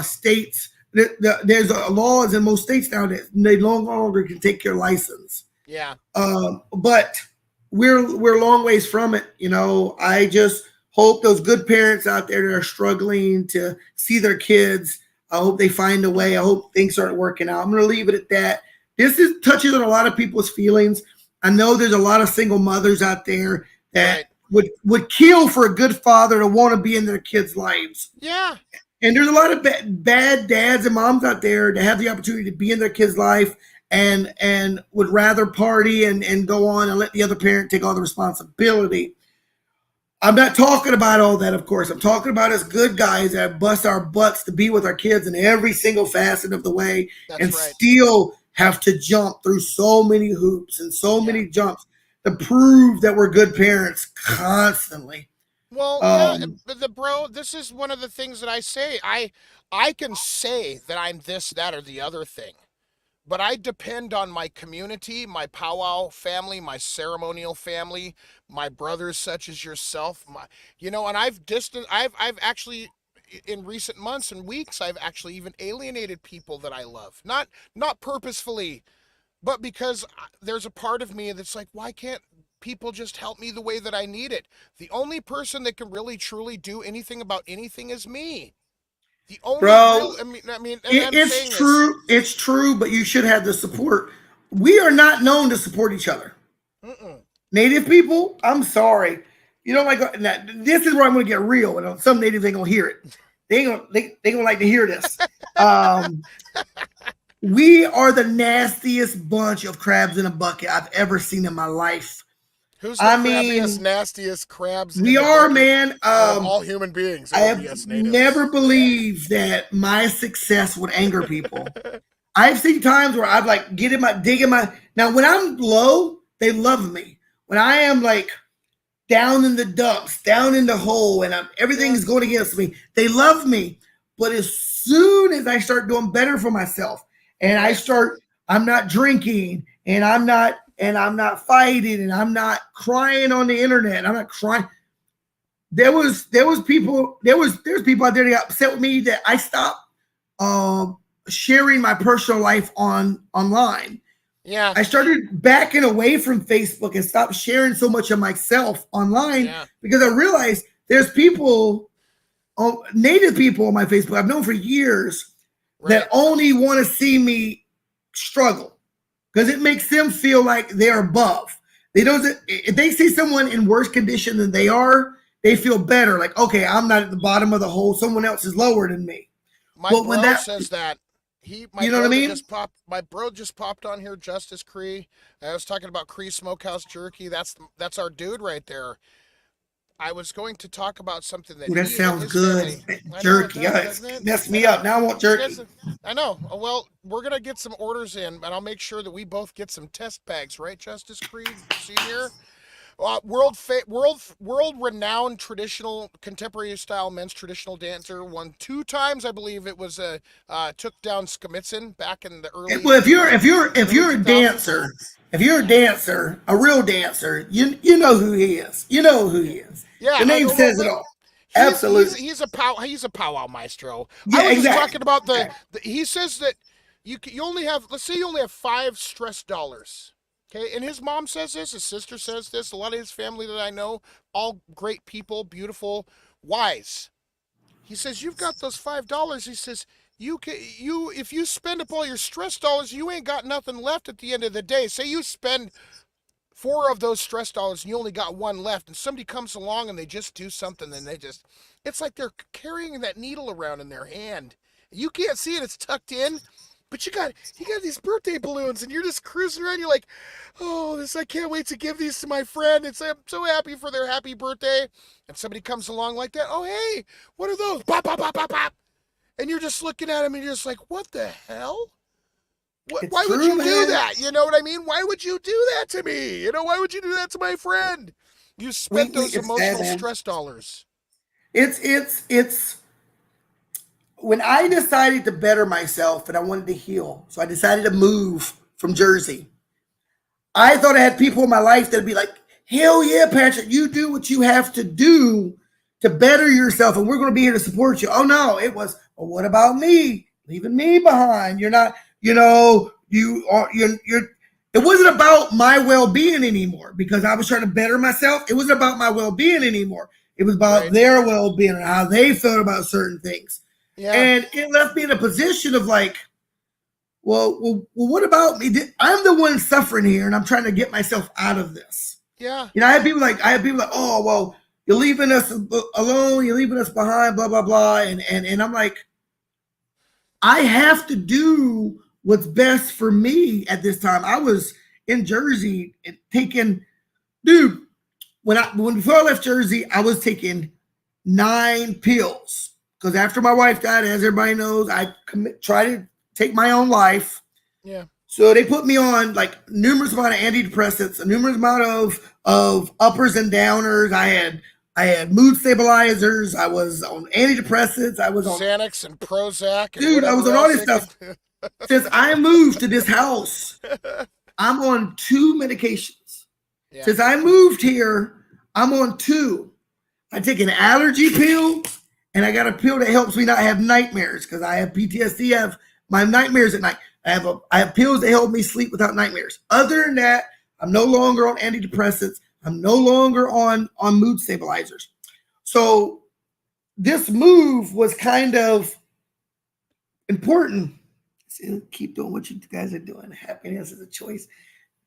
states. There's laws in most states now that they no longer can take your license. Yeah. But we're a long ways from it. You know, I just hope those good parents out there that are struggling to see their kids, I hope they find a way. I hope things start working out. I'm going to leave it at that. This touches on a lot of people's feelings. I know there's a lot of single mothers out there that would kill for a good father to want to be in their kids' lives. Yeah. And there's a lot of bad dads and moms out there that have the opportunity to be in their kid's life and would rather party and go on and let the other parent take all the responsibility. I'm not talking about all that, of course. I'm talking about us good guys that bust our butts to be with our kids in every single facet of the way That's and right. still have to jump through so many hoops and so Yeah. many jumps to prove that we're good parents constantly. Well, yeah, Um, but bro, this is one of the things that I say. I can say that I'm this, that, or the other thing, but I depend on my community, my powwow family, my ceremonial family, my brothers such as yourself, and I've actually in recent months and weeks I've actually even alienated people that I love. Not purposefully, but because there's a part of me that's like, why can't people just help me the way that I need it? The only person that can really truly do anything about anything is me. The only bro, real, and I'm it's saying this. true. It's true, but you should have the support. We are not known to support each other. Mm-mm. Native people, I'm sorry. You know, like now, this is where I'm going to get real, and some natives ain't gonna hear it. They gonna like to hear this. Um, we are the nastiest bunch of crabs in a bucket I've ever seen in my life. Who's the I crabbiest, mean, nastiest crabs in we the are, bucket man. out of all human beings? I It would be have us never natives. believed that my success would anger people. I've seen times where I've like digging my. Now, when I'm low, they love me. When I am like down in the dumps, down in the hole, and Yeah, everything's going against me, they love me. But as soon as I start doing better for myself, and right. I'm not drinking, and I'm not fighting, and I'm not crying on the internet. I'm not crying. There's people out there that got upset with me that I stopped sharing my personal life online. Yeah, I started backing away from Facebook and stopped sharing so much of myself online yeah, because I realized there's people, native people on my Facebook I've known for years that right. only want to see me struggle because it makes them feel like they're above. They don't. If they see someone in worse condition than they are, they feel better. Like, okay, I'm not at the bottom of the hole. Someone else is lower than me. My But when bro that, says that. My you know what I bro that mean? just popped. My bro just popped on here, Justice Cree. I was talking about Cree Smokehouse Jerky. That's our dude right there. I was going to talk about something that Ooh, that he and sounds his good. family. I know it Jerky. does, Yeah, doesn't it's it? messed I me up. know. Now I want You guys, jerky. I know. Well, we're gonna get some orders in, and I'll make sure that we both get some test bags, right, Justice Creed Senior? World renowned traditional contemporary style men's traditional dancer. Won two times, I believe it was. Took down Skamitzen back in the Well, if early you're a 2000s. dancer, if you're a dancer, a real dancer, you know who he is. You know who Yeah, he is. yeah. The I name know. Well, says it all. Absolutely. he's a powwow maestro. I Yeah, was just exactly. talking about Exactly. he says that you only have, let's say you only have $5 stress dollars. Okay, and his mom says this, his sister says this, a lot of his family that I know, all great people, beautiful, wise. He says you've got those $5. He says you if you spend up all your stress dollars, you ain't got nothing left at the end of the day. Say you spend four of those stress dollars and you only got one left, and somebody comes along and they just do something, and it's like they're carrying that needle around in their hand. You can't see it, it's tucked in, but you got these birthday balloons, and you're just cruising around. You're like, oh, this, I can't wait to give these to my friend. I'm so happy for their happy birthday. And somebody comes along like that. Oh, hey, what are those? Pop, pop, pop, pop, pop. And you're just looking at them, and you're just like, what the hell? It's Why would true, you do man. that? You know what I mean? Why would you do that to me? Why would you do that to my friend? You spent We those it's sad, emotional man. stress dollars. It's when I decided to better myself and I wanted to heal. So I decided to move from Jersey. I thought I had people in my life that'd be like, hell yeah, Patrick, you do what you have to do to better yourself, and we're going to be here to support you. Oh no, it was, well, what about me? Leaving me behind. You're not, you're. It wasn't about my well-being anymore because I was trying to better myself. It wasn't about my well-being anymore. It was about Right. their well-being and how they felt about certain things. Yeah. And it left me in a position of like, what about me? I'm the one suffering here, and I'm trying to get myself out of this. Yeah. I have people like, oh, well, you're leaving us alone, you're leaving us behind, blah blah blah, and I'm like, I have to do what's best for me at this time. I was in Jersey and taking, dude. before I left Jersey, I was taking 9 pills because after my wife died, as everybody knows, I tried to take my own life. Yeah. So they put me on like numerous amount of antidepressants, a numerous amount of uppers and downers. I had mood stabilizers. I was on antidepressants. I was on Xanax and Prozac and dude. I was on all this else stuff. Since I moved to this house, I'm on 2 medications. Yeah. Since I moved here, I'm on 2. I take an allergy pill, and I got a pill that helps me not have nightmares because I have PTSD. I have my nightmares at night. I have pills that help me sleep without nightmares. Other than that, I'm no longer on antidepressants. I'm no longer on mood stabilizers. So this move was kind of important. So keep doing what you guys are doing. Happiness is a choice.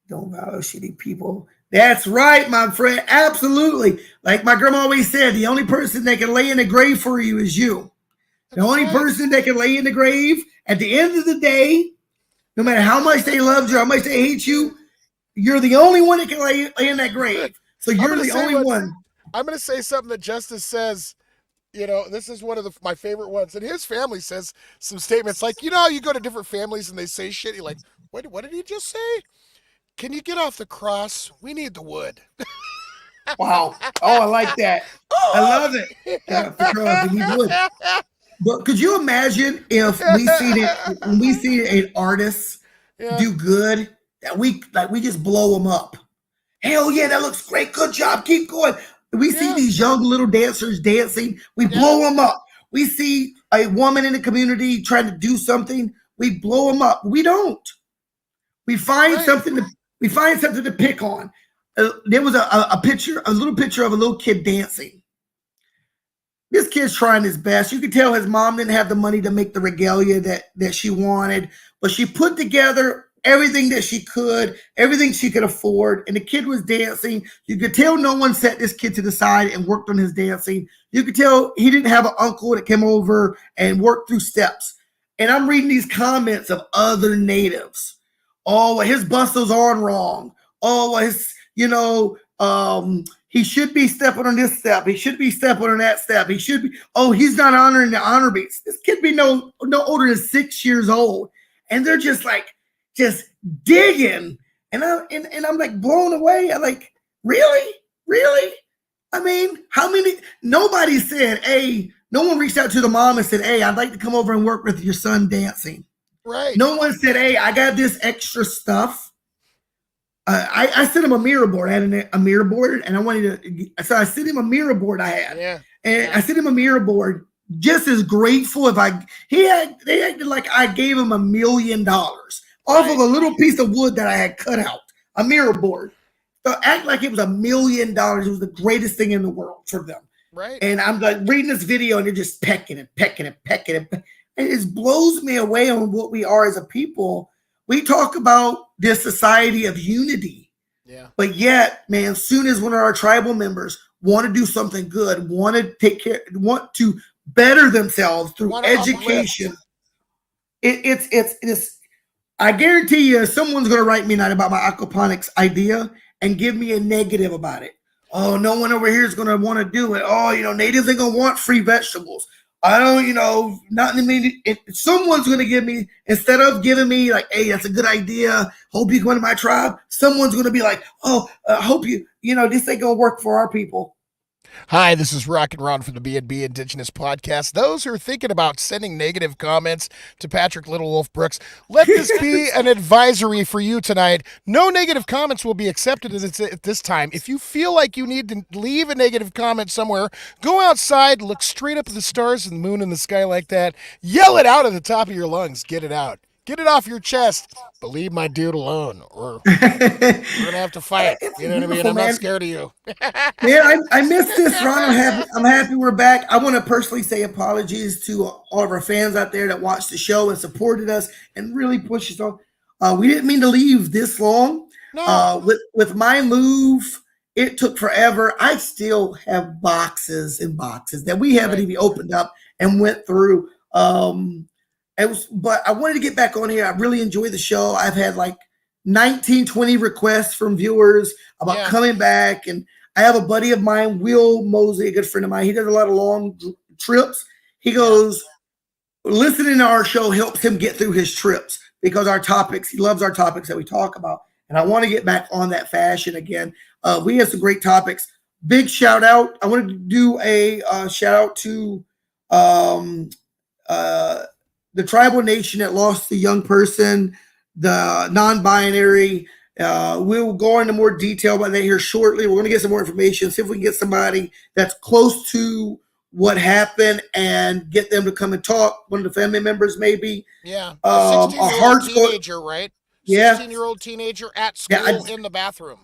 Don't follow shitty people. That's right, my friend. Absolutely. Like my grandma always said, the only person that can lay in the grave for you is you. The only person that can lay in the grave at the end of the day, no matter how much they loved you, how much they hate you, you're the only one that can lay in that grave. So you're the only one. I'm going to say something that Justice says. You know, this is one of my favorite ones. And his family says some statements like, you know, you go to different families and they say shit. You're like, what did he just say? Can you get off the cross? We need the wood. Wow. Oh, I like that. I love it. Get off the cross. We need wood. But could you imagine if we see an artist do good, that we just blow them up? Hell yeah, that looks great. Good job. Keep going. We see these young little dancers dancing. We blow them up. We see a woman in the community trying to do something. We blow them up. We don't. We find something to pick on. There was a little picture of a little kid dancing. This kid's trying his best. You could tell his mom didn't have the money to make the regalia that she wanted, but she put together everything that she could, everything she could afford, and the kid was dancing. You could tell no one set this kid to the side and worked on his dancing. You could tell he didn't have an uncle that came over and worked through steps. And I'm reading these comments of other natives. Oh, well, his bustle's on wrong. Oh, well, he should be stepping on this step. He should be stepping on that step. He should be, he's not honoring the honor beats. This kid be no older than 6 years old. And they're just digging. And I'm like blown away. I'm like, really? I mean, nobody said, hey, no one reached out to the mom and said, hey, I'd like to come over and work with your son dancing. Right. No one said, hey, I got this extra stuff. I sent him a mirror board. I had a mirror board, and so I sent him a mirror board I had. Yeah. And I sent him a mirror board just as grateful they acted like I gave him $1 million off of a little piece of wood that I had cut out, a mirror board. So act like it was $1 million. It was the greatest thing in the world for them. Right. And I'm like reading this video, and they're just pecking and pecking and pecking. And it just blows me away on what we are as a people. We talk about this society of unity. Yeah. But yet, man, as soon as one of our tribal members want to do something good, want to better themselves through education, it's I guarantee you someone's going to write me tonight about my aquaponics idea and give me a negative about it. Oh, no one over here is going to want to do it. Oh, natives ain't going to want free vegetables. I don't, not in the someone's going to give me, instead of giving me like, hey, that's a good idea. Hope you come into my tribe. Someone's going to be like, oh, hope this ain't going to work for our people. Hi, this is Rock and Ron from the B&B Indigenous Podcast. Those who are thinking about sending negative comments to Patrick Little Wolf Brooks, let this be an advisory for you tonight. No negative comments will be accepted at this time. If you feel like you need to leave a negative comment somewhere, go outside, look straight up at the stars and the moon in the sky like that, yell it out at the top of your lungs, get it out. Get it off your chest. But leave my dude alone, or we're gonna have to fight. You know what I mean? I'm not scared of you. Man, I missed this, Ron. I'm happy we're back. I want to personally say apologies to all of our fans out there that watched the show and supported us and really pushed us on. We didn't mean to leave this long. No. With my move, it took forever. I still have boxes and boxes that we haven't even opened up and went through. But I wanted to get back on here. I really enjoy the show. I've had like 19, 20 requests from viewers about coming back. And I have a buddy of mine, Will Mosley, a good friend of mine. He does a lot of long trips. He Yeah. goes, listening to our show helps him get through his trips because our topics, he loves our topics that we talk about. And I want to get back on that fashion again. We have some great topics. Big shout out. I wanted to do a shout out to um, uh, the tribal nation that lost the young person, the non binary. We'll go into more detail about that here shortly. We're going to get some more information, see if we can get somebody that's close to what happened and get them to come and talk. One of the family members, maybe. Yeah. The 16 Our year old hearts go, teenager, right? yeah, 16-year-old teenager at yeah, school in the bathroom.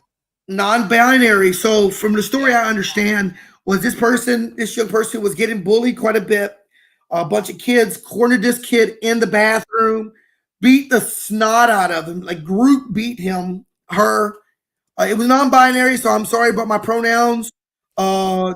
non-binary. So from the story Yeah. I understand was this young person was getting bullied quite a bit. A bunch of kids cornered this kid in the bathroom, beat the snot out of him, like group beat him, her. It was non-binary, so I'm sorry about my pronouns. Young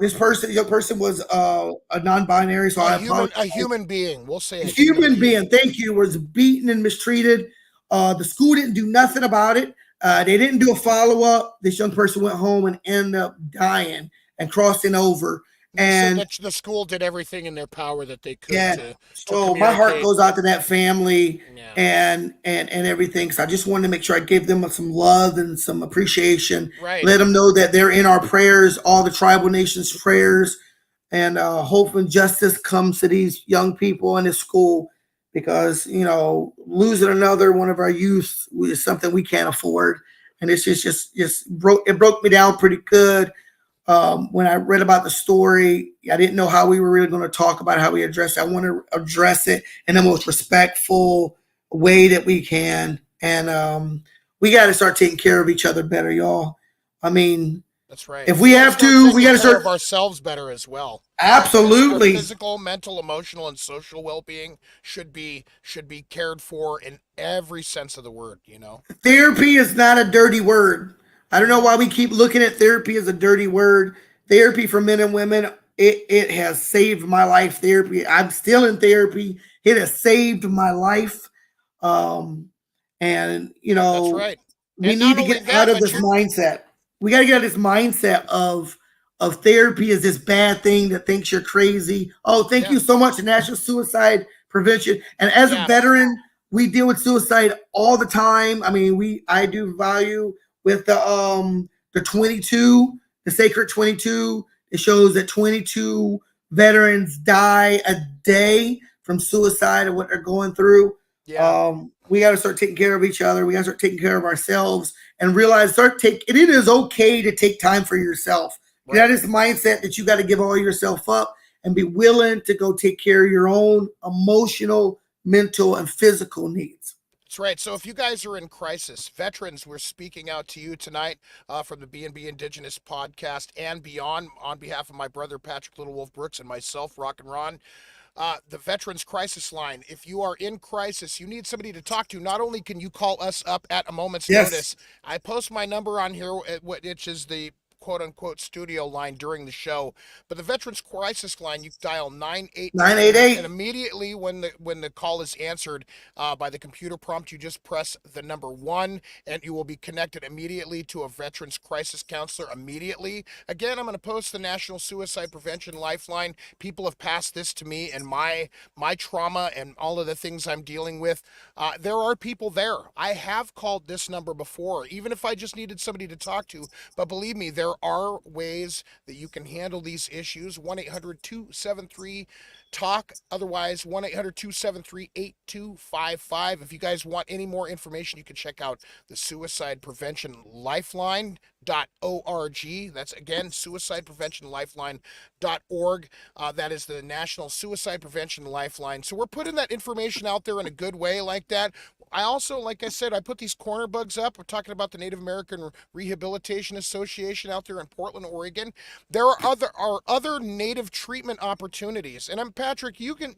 person was a non-binary, so I apologize. A human being. We'll say A a human human being. being, thank you, was beaten and mistreated. The school didn't do nothing about it. They didn't do a follow up. This young person went home and ended up dying and crossing over. They said And that the school did everything in their power that they could yeah, to so my heart communicate. goes out to that family Yeah. and everything. So I just wanted to make sure I gave them some love and some appreciation. Right. Let them know that they're in our prayers, all the tribal nations' prayers, and hope and justice comes to these young people in this school because losing another one of our youth is something we can't afford, and it's just broke me down pretty good. When I read about the story, I didn't know how we were really going to talk about how we address it. I want to address it in the most respectful way that we can, and we got to start taking care of each other better, y'all. I mean, That's right. if we have to, we got to take care start. of ourselves better as well. Our Absolutely. physical, mental, emotional, and social well-being should be cared for in every sense of the word. Therapy is not a dirty word. I don't know why we keep looking at therapy as a dirty word. Therapy for men and women, it has saved my life. Therapy. I'm still in therapy. It has saved my life. Um, and That's right. we And need not to only get out that, of but this mindset. We got to get out of this mindset of therapy is this bad thing that thinks you're crazy. Oh, thank yeah, you so much, National Suicide Prevention. And as a yeah, veteran, we deal with suicide all the time. I mean, I do value with the 22, the sacred 22. It shows that 22 veterans die a day from suicide and what they're going through. yeah. We got to start taking care of each other. We got to start taking care of ourselves and realize it is okay to take time for yourself. Right. That is the mindset that you got to give all yourself up and be willing to go take care of your own emotional, mental, and physical needs. That's right. So if you guys are in crisis, veterans, we're speaking out to you tonight from the B&B Indigenous Podcast and beyond on behalf of my brother Patrick Little Wolf Brooks and myself, Rock and Ron. The Veterans Crisis Line. If you are in crisis, you need somebody to talk to. Not only can you call us up at a moment's Yes. notice, I post my number on here, which is the quote unquote studio line during the show. But the Veterans Crisis Line, you dial 988, 988. and immediately when the call is answered by the computer prompt, you just press the number 1, and you will be connected immediately to a Veterans Crisis Counselor immediately. Again, I'm going to post the National Suicide Prevention Lifeline. People have passed this to me and my trauma and all of the things I'm dealing with. There are people there. I have called this number before, even if I just needed somebody to talk to. But believe me, there are ways that you can handle these issues. 1-800-273-TALK. Otherwise, 1-800-273-8255. If you guys want any more information, you can check out the Suicide Prevention Lifeline. .org. That's again suicidepreventionlifeline.org. That is the National Suicide Prevention Lifeline. So we're putting that information out there in a good way like that. I also, like I said, I put these corner bugs up. We're talking about the Native American Rehabilitation Association out there in Portland, Oregon. There are other Native treatment opportunities. And I'm Patrick. You've been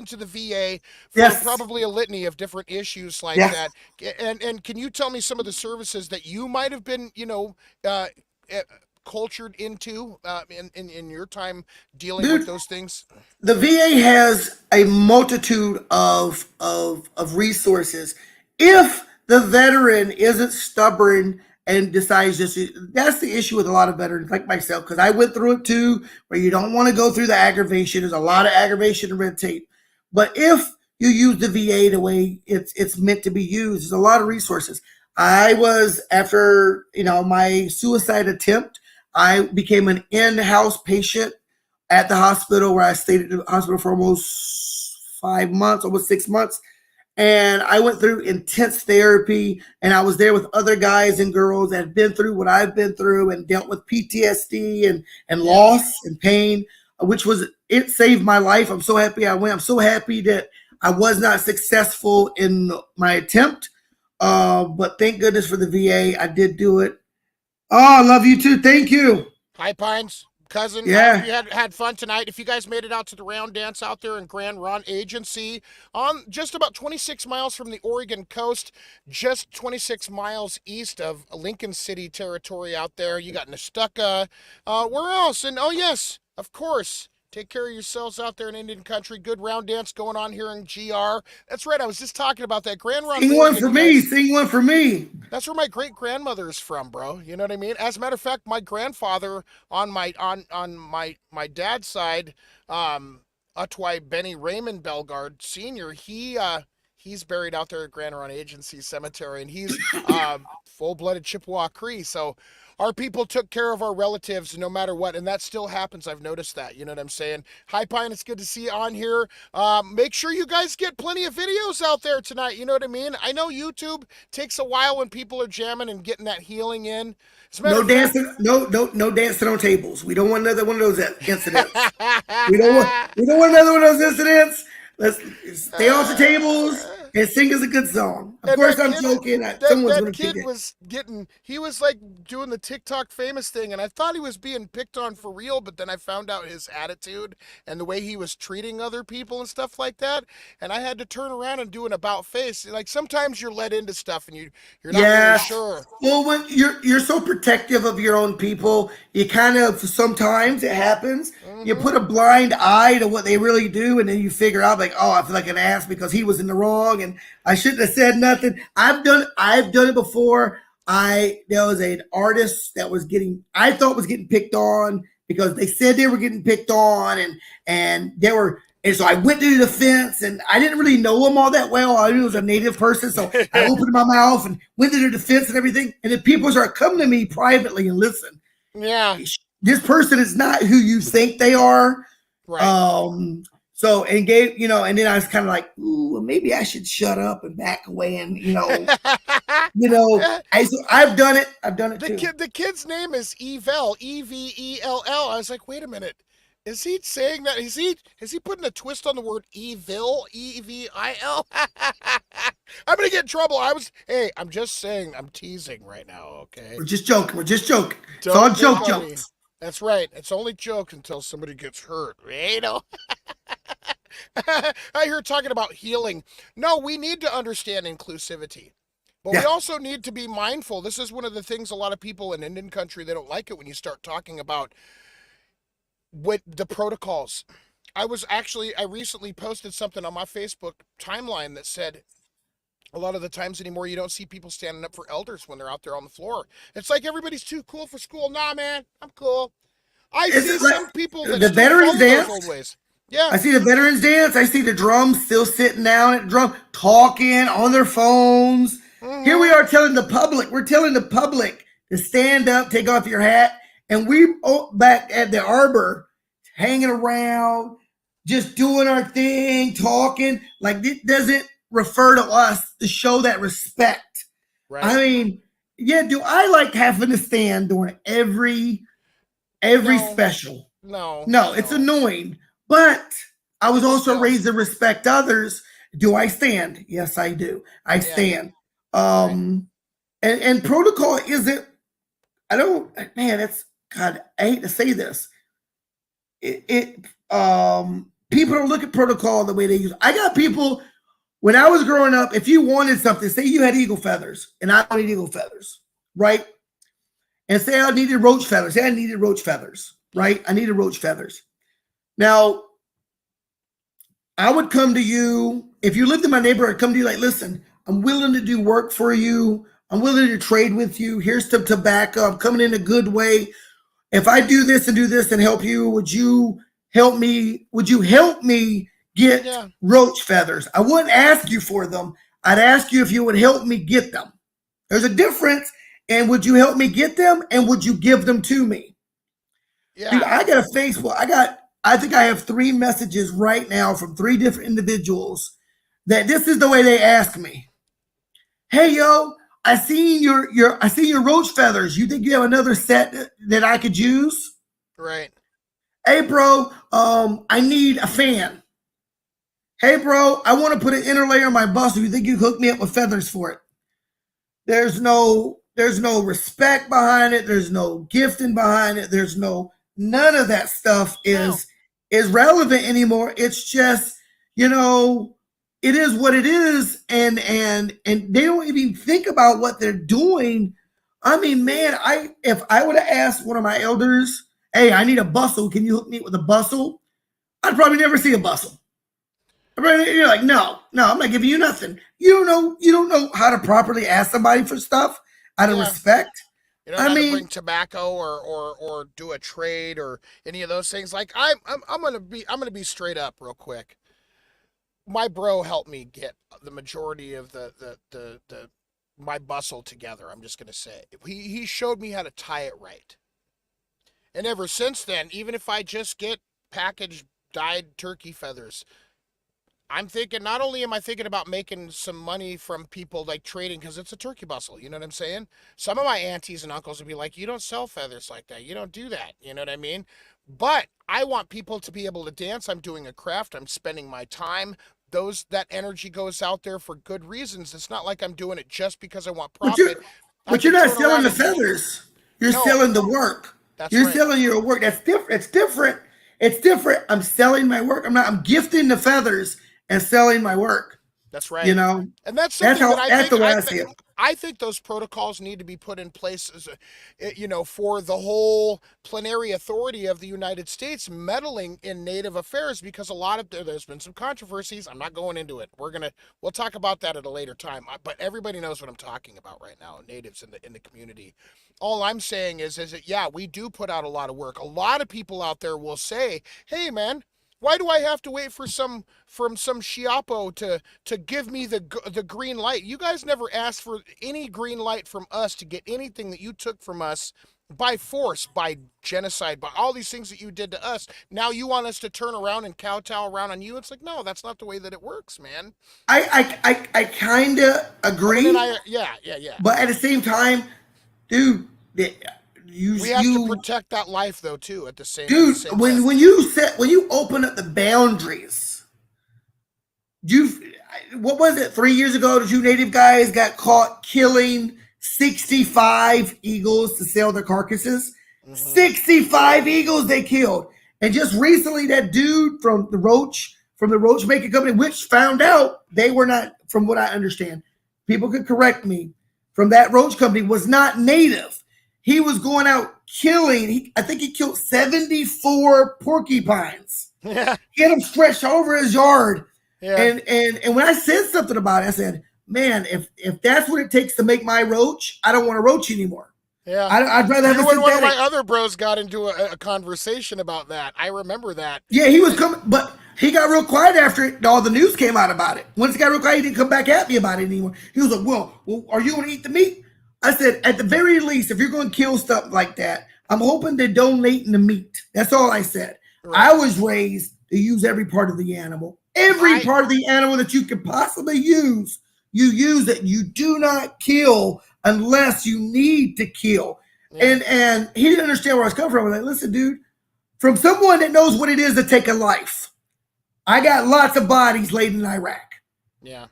to the VA for Yes. probably a litany of different issues like Yes. that. And can you tell me some of the services that you might have been uh, cultured into in your time dealing Dude, with those things? the VA has a multitude of resources. If the veteran isn't stubborn and decides just that's the issue with a lot of veterans like myself, because I went through it too, where you don't want to go through the aggravation. There's a lot of aggravation and red tape. But if you use the VA the way it's meant to be used, there's a lot of resources. I was, after my suicide attempt, I became an in-house patient at the hospital, where I stayed at the hospital for almost 5 months, almost 6 months. And I went through intense therapy, and I was there with other guys and girls that had been through what I've been through and dealt with PTSD and loss and pain, it saved my life. I'm so happy I went. I'm so happy that I was not successful in my attempt. But thank goodness for the VA. I did do it. Oh, I love you too. Thank you. Hi, Pines. Cousin, Yeah. I hope you had fun tonight. If you guys made it out to the round dance out there in Grand Run Agency, on just about 26 miles from the Oregon coast, just 26 miles east of Lincoln City territory out there, you got Nestucca. Where else? And oh yes, of course, take care of yourselves out there in Indian country. Good round dance going on here in GR. That's right, I was just talking about that. Grand Run. Sing one for me. Sing one for me. That's where my great grandmother is from, bro. You know what I mean? As a matter of fact, my grandfather on my dad's side, Utwai Benny Raymond Belgard Sr., he's buried out there at Grand Run Agency Cemetery, and he's full-blooded Chippewa Cree. So our people took care of our relatives no matter what, and that still happens. I've noticed that. You know what I'm saying? Hi, Pine. It's good to see you on here. Make sure you guys get plenty of videos out there tonight. You know what I mean? I know YouTube takes a while when people are jamming and getting that healing in. No dancing. No dancing on tables. We don't want another one of those incidents. we don't want another one of those incidents. Let's stay off the tables and sing us a good song. Of course, I'm joking. Someone's going to kick it. He was like doing the TikTok famous thing, and I thought he was being picked on for real, but then I found out his attitude and the way he was treating other people and stuff like that, and I had to turn around and do an about face. Like, sometimes you're led into stuff and you're not really sure. Well, when you're so protective of your own people, you kind of, sometimes it happens, you put a blind eye to what they really do, and then you figure out, like, oh, I feel like an ass because he was in the wrong and I shouldn't have said nothing. I've done it before. There was an artist that I thought was getting picked on because they said they were getting picked on, and so I went to the defense, and I didn't really know him all that well. I knew he was a native person, so I opened my mouth and went to the defense and everything. And then people start coming to me privately and listen. Yeah, this person is not who you think they are. Right. So, and then I was kind of like, ooh, well, maybe I should shut up and back away, and I've done it. I've done it too. The kid's name is Evell, Evell. I was like, wait a minute. Is he saying that? Is he putting a twist on the word evil? Evil? I'm gonna get in trouble. I'm just saying, I'm teasing right now, okay? We're just joking. It's all jokes. That's right. It's only jokes until somebody gets hurt. You know? I hear talking about healing. No, we need to understand inclusivity. But we also need to be mindful. This is one of the things a lot of people in Indian country, they don't like it when you start talking about with the protocols. I recently posted something on my Facebook timeline that said a lot of the times anymore you don't see people standing up for elders when they're out there on the floor. It's like everybody's too cool for school. Nah, man, I'm cool. I see some people that the veterans dance. Those old ways. Yeah. I see the veterans dance. I see the drums still sitting down at the drum, talking on their phones. Mm-hmm. Here we are telling the public to stand up, take off your hat. And we back at the arbor, hanging around, just doing our thing, talking. Like, it doesn't refer to us to show that respect. Right. I mean, do I like having to stand during every special? No, it's annoying. But I was also raised to respect others. Do I stand? Yes, I do. I stand. And protocol isn't, God, I hate to say this. People don't look at protocol the way they use it. I got people, when I was growing up, if you wanted something, say you had eagle feathers, and I wanted eagle feathers, right? And say I needed roach feathers. Say I needed roach feathers, right? I needed roach feathers. Now, I would come to you, if you lived in my neighborhood, I'd come to you like, listen, I'm willing to do work for you. I'm willing to trade with you. Here's some tobacco. I'm coming in a good way. If I do this and help you, would you help me? Would you help me get Yeah. roach feathers? I wouldn't ask you for them. I'd ask you if you would help me get them. There's a difference. And would you help me get them? And would you give them to me? Yeah. Dude, I got a Facebook. I think I have 3 messages right now from 3 different individuals that this is the way they ask me. Hey, yo, I seen your roach feathers. You think you have another set that I could use? Right. Hey, bro, I need a fan. Hey, bro, I want to put an inner layer on my bustle. You think you hook me up with feathers for it? There's no respect behind it. There's no gifting behind it. There's none of that stuff is relevant anymore. It's just, it is what it is, and they don't even think about what they're doing. I mean, man, if I would have asked one of my elders, hey, I need a bustle, can you hook me with a bustle? I'd probably never see a bustle. You're like, no, I'm not giving you nothing. You don't know how to properly ask somebody for stuff out of respect. You don't know how to bring tobacco or do a trade or any of those things. Like I'm gonna be straight up real quick. My bro helped me get the majority of the my bustle together. I'm just gonna say he showed me how to tie it right, and ever since then, even if I just get packaged dyed turkey feathers, I'm thinking, not only am I thinking about making some money from people like trading because it's a turkey bustle, you know what I'm saying? Some of my aunties and uncles would be like, you don't sell feathers like that. You don't do that. You know what I mean? But I want people to be able to dance. I'm doing a craft. I'm spending my time. That energy goes out there for good reasons. It's not like I'm doing it just because I want profit. But you're not selling the feathers. You're selling the work. You're selling your work. That's different. It's different. It's different. I'm selling my work. I'm gifting the feathers and selling my work. That's right. And that's something that I think those protocols need to be put in place, for the whole plenary authority of the United States meddling in Native affairs, because there's been some controversies. I'm not going into it. We'll talk about that at a later time. But everybody knows what I'm talking about right now. Natives in the community. All I'm saying is that, yeah, we do put out a lot of work. A lot of people out there will say, hey, man, why do I have to wait for some Shiapo to give me the green light? You guys never asked for any green light from us to get anything that you took from us by force, by genocide, by all these things that you did to us. Now you want us to turn around and kowtow around on you? It's like, no, that's not the way that it works, man. I kind of agree. Yeah. But at the same time, dude, we have to protect that life though too. At the same, dude, when you open up the boundaries, what was it? 3 years ago, the 2 Native guys got caught killing 65 eagles to sell their carcasses. Mm-hmm. 65 eagles they killed, and just recently, that dude from the roach making company, which found out they were not, from what I understand, people could correct me, from that roach company was not Native. He was going out killing. I think he killed 74 porcupines. Yeah. He had them stretched over his yard. Yeah. And when I said something about it, I said, man, if that's what it takes to make my roach, I don't want to roach anymore. Yeah. I'd rather have a synthetic. One of my other bros got into a conversation about that. I remember that. Yeah, he was coming, but he got real quiet after all the news came out about it. Once he got real quiet, he didn't come back at me about it anymore. He was like, well, are you going to eat the meat? I said, at the very least, if you're going to kill stuff like that, I'm hoping they're donating the meat. That's all I said. Right. I was raised to use every part of the animal. Every part of the animal that you could possibly use, you use it. You do not kill unless you need to kill. Yeah. And he didn't understand where I was coming from. I was like, listen, dude, from someone that knows what it is to take a life, I got lots of bodies laid in Iraq. Yeah.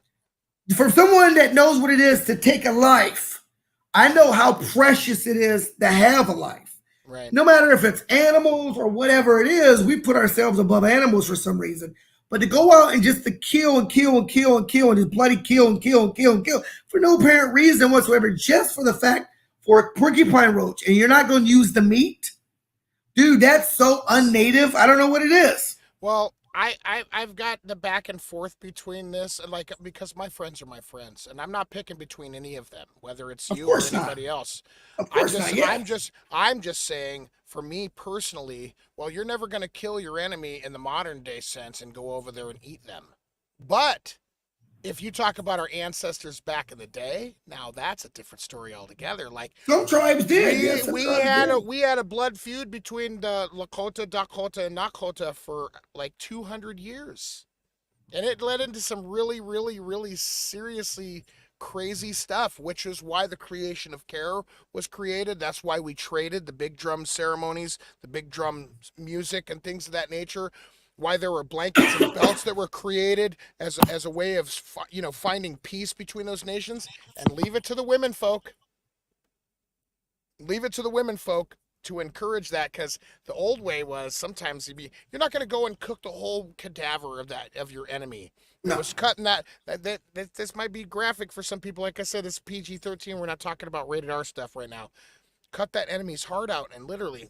From someone that knows what it is to take a life, I know how precious it is to have a life. Right. No matter if it's animals or whatever it is, we put ourselves above animals for some reason. But to go out and just to kill and just bloody kill for no apparent reason whatsoever, just for the fact for a porcupine roach, and you're not going to use the meat, dude, that's so unnative. I don't know what it is. Well, I've got the back and forth between this, and like because my friends are my friends, and I'm not picking between any of them, whether it's Of you or course not. anybody else. Of course not. Yeah. I'm just saying for me personally, well, you're never going to kill your enemy in the modern day sense and go over there and eat them. But if you talk about our ancestors back in the day, now that's a different story altogether. Like Some tribes did. Yeah, some tribes did. we had a blood feud between the Lakota, Dakota, and Nakota for like 200 years, and it led into some really, really, really seriously crazy stuff, which is why the creation of care was created. That's why we traded the big drum ceremonies, the big drum music, and things of that nature. Why there were blankets and belts that were created as a way of finding peace between those nations. And leave it to the women folk. Leave it to the women folk to encourage that, because the old way was sometimes you're not going to go and cook the whole cadaver of your enemy. It No. was cutting that this might be graphic for some people. Like I said, it's PG-13. We're not talking about rated R stuff right now. Cut that enemy's heart out and literally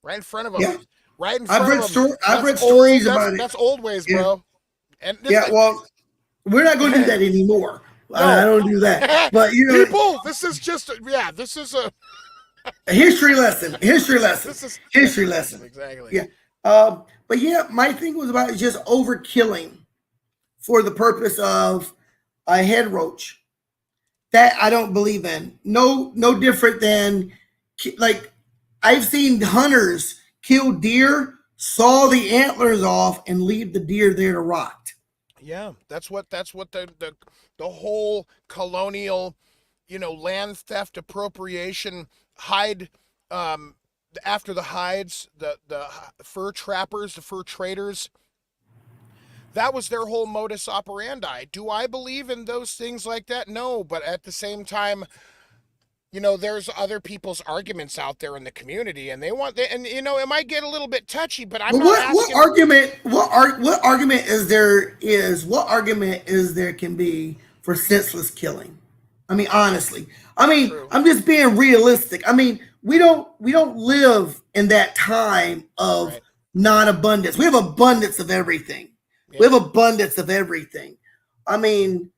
right in front of them. Yeah. Right in front of them. I've read stories about it. That's old ways, Yeah. bro. And Yeah, well, we're not going to do that anymore. No. I don't do that. But people, this is just this is a history lesson. History lesson. This is history lesson. Exactly. Yeah. But yeah, my thing was about just overkilling for the purpose of a head roach. That I don't believe in. No different than like I've seen hunters kill deer, saw the antlers off, and leave the deer there to rot. Yeah, that's what the whole colonial, land theft, appropriation, hide, after the hides, the fur trappers, the fur traders. That was their whole modus operandi. Do I believe in those things like that? No, but at the same time, there's other people's arguments out there in the community, and it might get a little bit touchy, but I'm not asking. What argument is there can be for senseless killing? I mean, honestly, True. I'm just being realistic. I mean, we don't live in that time of Right. non-abundance. We have abundance of everything. Yeah. We have abundance of everything. I mean,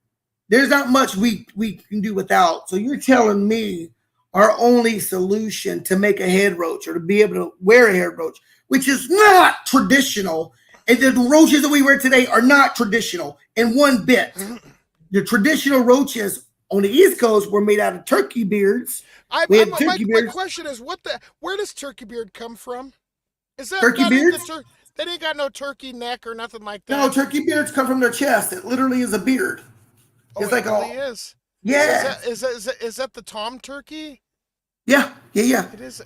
there's not much we can do without. So you're telling me our only solution to make a head roach or to be able to wear a head roach, which is not traditional, and the roaches that we wear today are not traditional in one bit. The traditional roaches on the East Coast were made out of turkey beards. My question is, where does turkey beard come from? Is that Turkey beards? They ain't got no turkey neck or nothing like that. No, turkey beards come from their chest. It literally is a beard. It's like really is. Yeah. Is that the Tom turkey? Yeah. It is.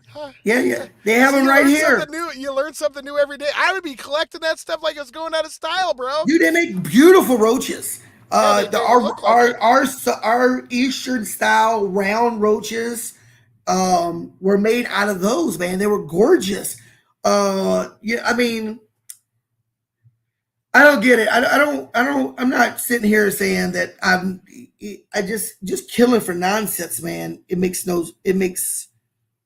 Huh. Yeah. They have them right here. You learn something new every day. I would be collecting that stuff like it's going out of style, bro. Dude, they make beautiful roaches. Our Eastern style round roaches were made out of those, man. They were gorgeous. I mean, I don't get it. I'm not sitting here saying that I just killing for nonsense, man. It makes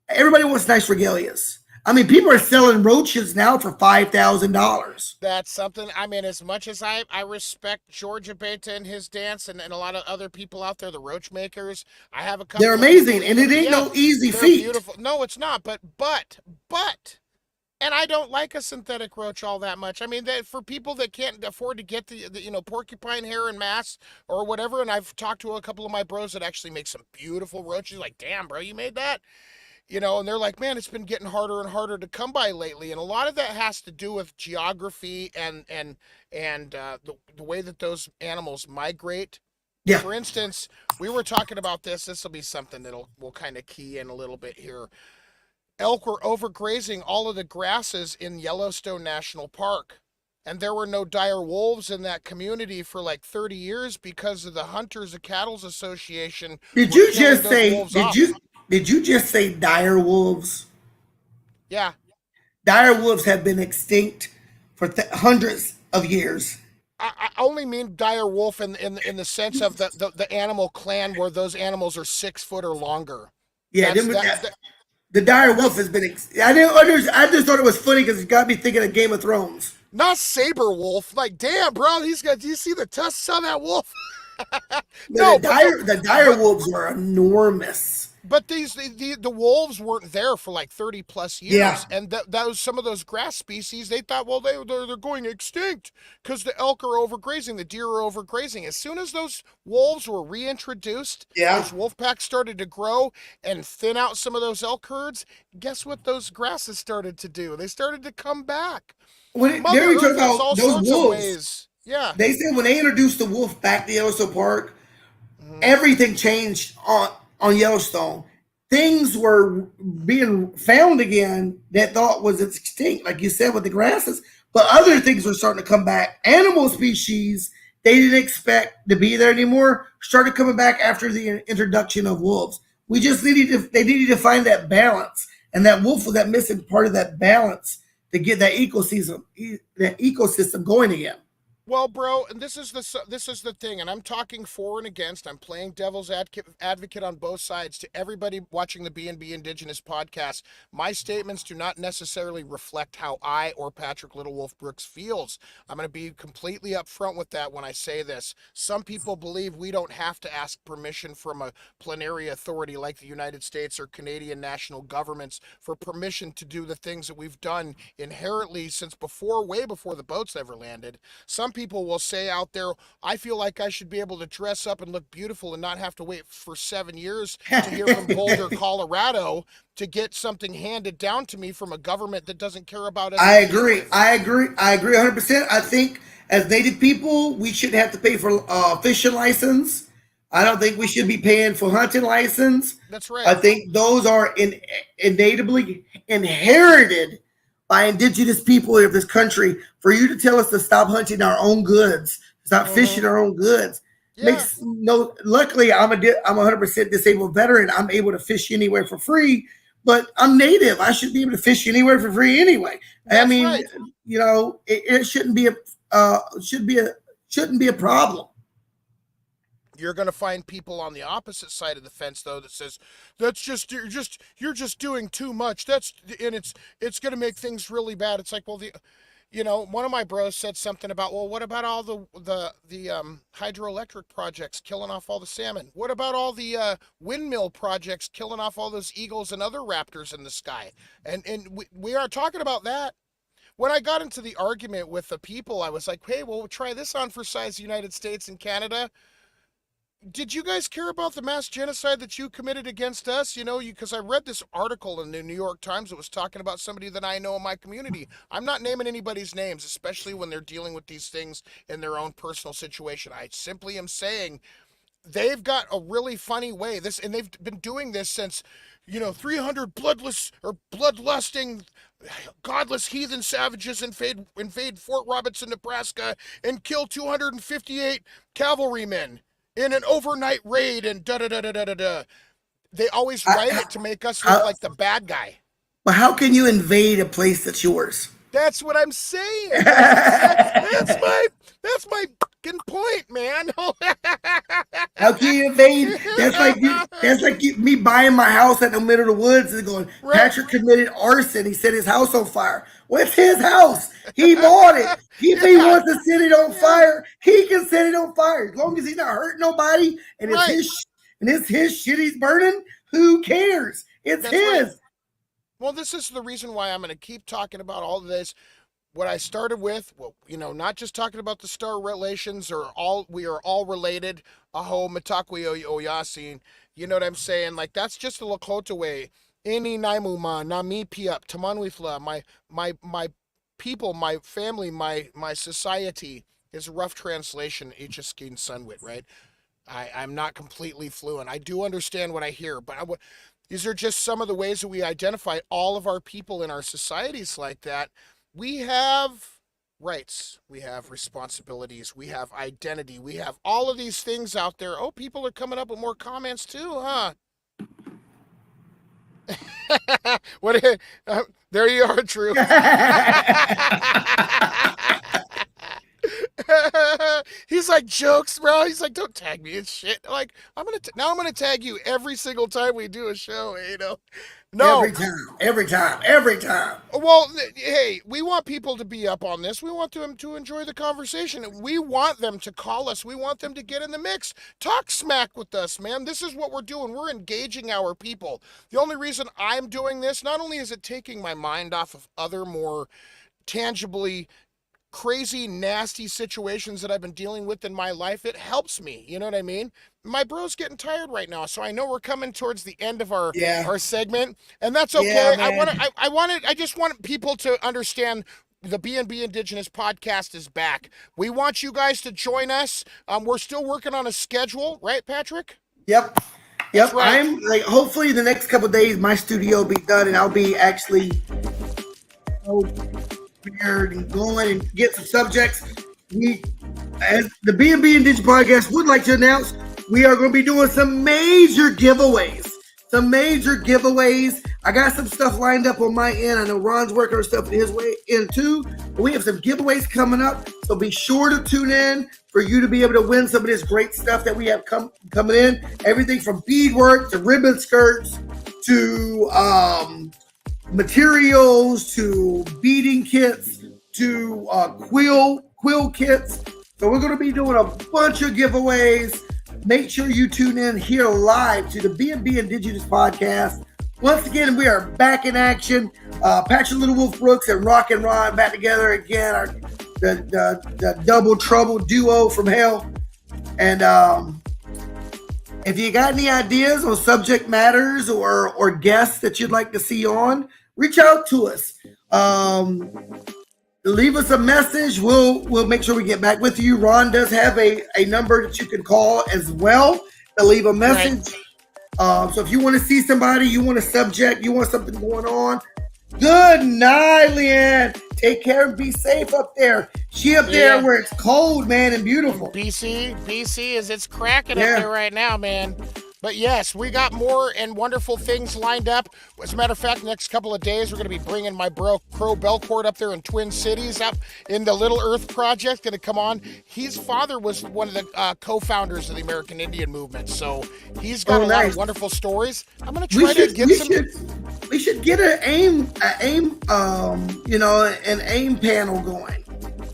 everybody wants nice regalias. I mean, people are selling roaches now for $5,000. That's something. I mean, as much as I respect George Abeta and his dance and a lot of other people out there, the roach makers, I have a couple. They're amazing, and it ain't no easy feat. Beautiful. No, it's not. But, and I don't like a synthetic roach all that much. I mean, for people that can't afford to get the porcupine hair in mass or whatever, and I've talked to a couple of my bros that actually make some beautiful roaches. Like, damn, bro, you made that. And they're like, man, it's been getting harder and harder to come by lately. And a lot of that has to do with geography and the way that those animals migrate. Yeah. For instance, we were talking about this. This will be something we'll kind of key in a little bit here. Elk were overgrazing all of the grasses in Yellowstone National Park. And there were no dire wolves in that community for like 30 years because of the Hunters of Cattle's Association. Did you just say dire wolves? Yeah. Dire wolves have been extinct for hundreds of years. I only mean dire wolf in the sense of the animal clan where those animals are 6 foot or longer. Yeah, The dire wolf Not has been. I didn't I just thought it was funny because it got me thinking of Game of Thrones. not saber wolf. Like, damn, bro, these guys. Do you see the tusks on that wolf? But No, but the dire but wolves are enormous. but the wolves weren't there for like 30 plus Yeah, years, and that was some of those grass species. They thought, well, they're going extinct because the elk are overgrazing, the deer are overgrazing. As soon as those wolves were reintroduced, yeah. those wolf packs started to grow and thin out some of those elk herds. Guess what those grasses started to do? They started to come back. There Mother you talk Earth has about all those sorts of wolves. ways. Yeah. They said when they introduced the wolf back to Yellowstone Park, Mhm. everything changed on Yellowstone. Things were being found again that thought was extinct, like you said with the grasses. But other things were starting to come back. Animal species they didn't expect to be there anymore started coming back after the introduction of wolves. We just needed to they needed to find that balance, and that wolf was that missing part of that balance to get that ecosystem going again. Well, bro, and this is the thing, and I'm talking for and against. I'm playing devil's advocate on both sides. To everybody watching the B&B Indigenous podcast, my statements do not necessarily reflect how I or Patrick Little Wolf Brooks feels. I'm going to be completely upfront with that when I say this. Some people believe we don't have to ask permission from a plenary authority like the United States or Canadian national governments for permission to do the things that we've done inherently since before, way before the boats ever landed. Some people will say out there, I feel like I should be able to dress up and look beautiful and not have to wait for 7 years to hear from Boulder, Colorado to get something handed down to me from a government that doesn't care about us I to begin agree. with. I agree. I agree 100%. I think as native people, we shouldn't have to pay for fishing license. I don't think we should be paying for hunting license. That's I right. think those are innately inherited by indigenous people of this country. For you to tell us to stop hunting our own goods, stop Mm-hmm. fishing our own goods, Yeah, makes no. Luckily, I'm 100% disabled veteran. I'm able to fish anywhere for free, but I'm native. I should be able to fish anywhere for free anyway. I that's mean, right. it shouldn't be a shouldn't be a problem. You're going to find people on the opposite side of the fence though that says that's just you're just doing too much. That's and it's going to make things really bad. It's like, well, one of my bros said something about, well, what about all the hydroelectric projects killing off all the salmon? What about all the windmill projects killing off all those eagles and other raptors in the sky? And we are talking about that. When I got into the argument with the people, I was like, hey, well, we'll try this on for size United States and Canada. Did you guys care about the mass genocide that you committed against us? Because I read this article in the New York Times that was talking about somebody that I know in my community. I'm not naming anybody's names, especially when they're dealing with these things in their own personal situation. I simply am saying they've got a really funny way. And they've been doing this since, 300 bloodless or bloodlusting godless heathen savages invade Fort Robertson, Nebraska, and kill 258 cavalrymen in an overnight raid and da da da da da da da. They always write I, it to make us look how, like the bad guy. but how can you invade a place that's yours? That's what I'm saying. That's my fucking point, man. How can you invade? Me buying my house at the middle of the woods and going, Right. Patrick committed arson. He set his house on fire. Well, it's his house. He bought it. If he Yeah. wants to set it on Yeah. fire, he can set it on fire. As long as he's not hurting nobody and Right. it's his shit he's burning, who cares? It's That's right. his. Well, this is the reason why I'm going to keep talking about all of this. What I started with, well, not just talking about the star relations or we are all related. Aho, Matakwe Oyasin. You know what I'm saying? Like, that's just the Lakota way. Ini Naimuma, Nami Piap, Tamanwifla, my people, my family, my society is a rough translation, Ichaskin Sunwit, right? I'm not completely fluent. I do understand what I hear, but these are just some of the ways that we identify all of our people in our societies like that. We have rights, we have responsibilities, we have identity, we have all of these things out there. Oh, people are coming up with more comments too, huh? what? There you are, Drew. He's like, jokes, bro. He's like, don't tag me in shit. Like, I'm gonna tag you every single time we do a show. No. Every time. Well, hey, we want people to be up on this. We want them to enjoy the conversation. We want them to call us. We want them to get in the mix. Talk smack with us, man. This is what we're doing. We're engaging our people. The only reason I'm doing this, not only is it taking my mind off of other more tangibly crazy, nasty situations that I've been dealing with in my life, it helps me. You know what I mean? My bro's getting tired right now, so I know we're coming towards the end of our segment, and that's okay. Yeah, I just want people to understand the B&B Indigenous Podcast is back. We want you guys to join us. We're still working on a schedule, right, Patrick? Yep. That's right. I'm like, hopefully the next couple of days my studio will be done and I'll be actually prepared and going and get some subjects. We, as the B&B Indigenous Podcast would like to announce, we are going to be doing some major giveaways. I got some stuff lined up on my end. I know Ron's working on stuff in his way in too. But we have some giveaways coming up. So be sure to tune in for you to be able to win some of this great stuff that we have coming in. Everything from beadwork to ribbon skirts to materials to beading kits to quill kits. So we're going to be doing a bunch of giveaways. Make sure you tune in here live to the B&B Indigenous Podcast. Once again, we are back in action. Patrick Little Wolf Brooks and Rock and Ron back together again. The double trouble duo from hell. And if you got any ideas on subject matters or guests that you'd like to see on, reach out to us. Leave us a message. We'll make sure we get back with you. Ron does have a number that you can call as well to leave a message. Right. So if you want to see somebody, you want a subject, you want something going on, good night, Leanne. Take care and be safe up there. She up there where it's cold, man, and beautiful. BC is it's cracking up there right now, man. But yes, we got more and wonderful things lined up. As a matter of fact, next couple of days, we're going to be bringing my bro Crow Belcourt up there in Twin Cities, up in the Little Earth Project, going to come on. His father was one of the co-founders of the American Indian movement, so he's got a lot of wonderful stories. I'm going to try to get some. We should get an aim panel going.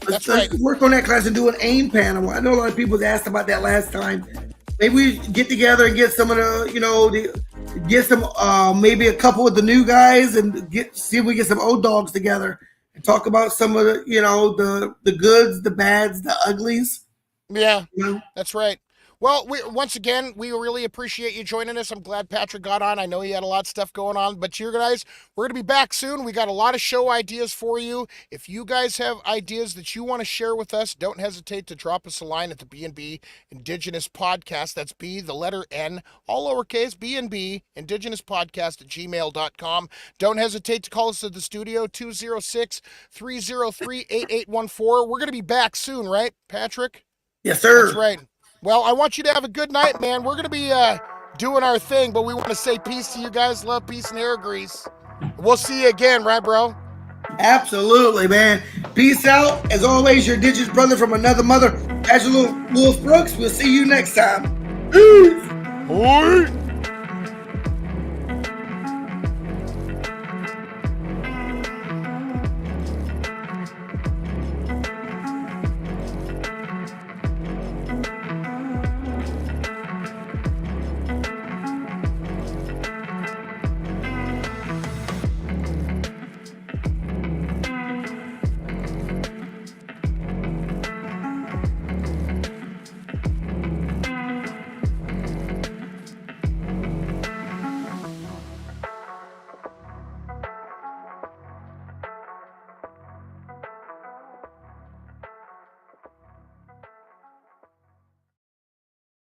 Let's work on that class and do an aim panel. I know a lot of people asked about that last time. Maybe we get together and get some of maybe a couple of the new guys and see if we get some old dogs together and talk about some of the goods, the bads, the uglies. Yeah, that's right. Well, once again, we really appreciate you joining us. I'm glad Patrick got on. I know he had a lot of stuff going on, but you guys, we're going to be back soon. We got a lot of show ideas for you. If you guys have ideas that you want to share with us, don't hesitate to drop us a line at the B&B Indigenous Podcast. That's B, the letter N, all lowercase, B&B Indigenous Podcast at gmail.com. Don't hesitate to call us at the studio, 206-303-8814. We're going to be back soon, right, Patrick? Yes, sir. That's right. Well, I want you to have a good night, man. We're going to be doing our thing, but we want to say peace to you guys. Love, peace, and hair grease. We'll see you again, right, bro? Absolutely, man. Peace out. As always, your Indigenous brother from another mother, Patrick Wolf Brooks. We'll see you next time. Peace. Bye.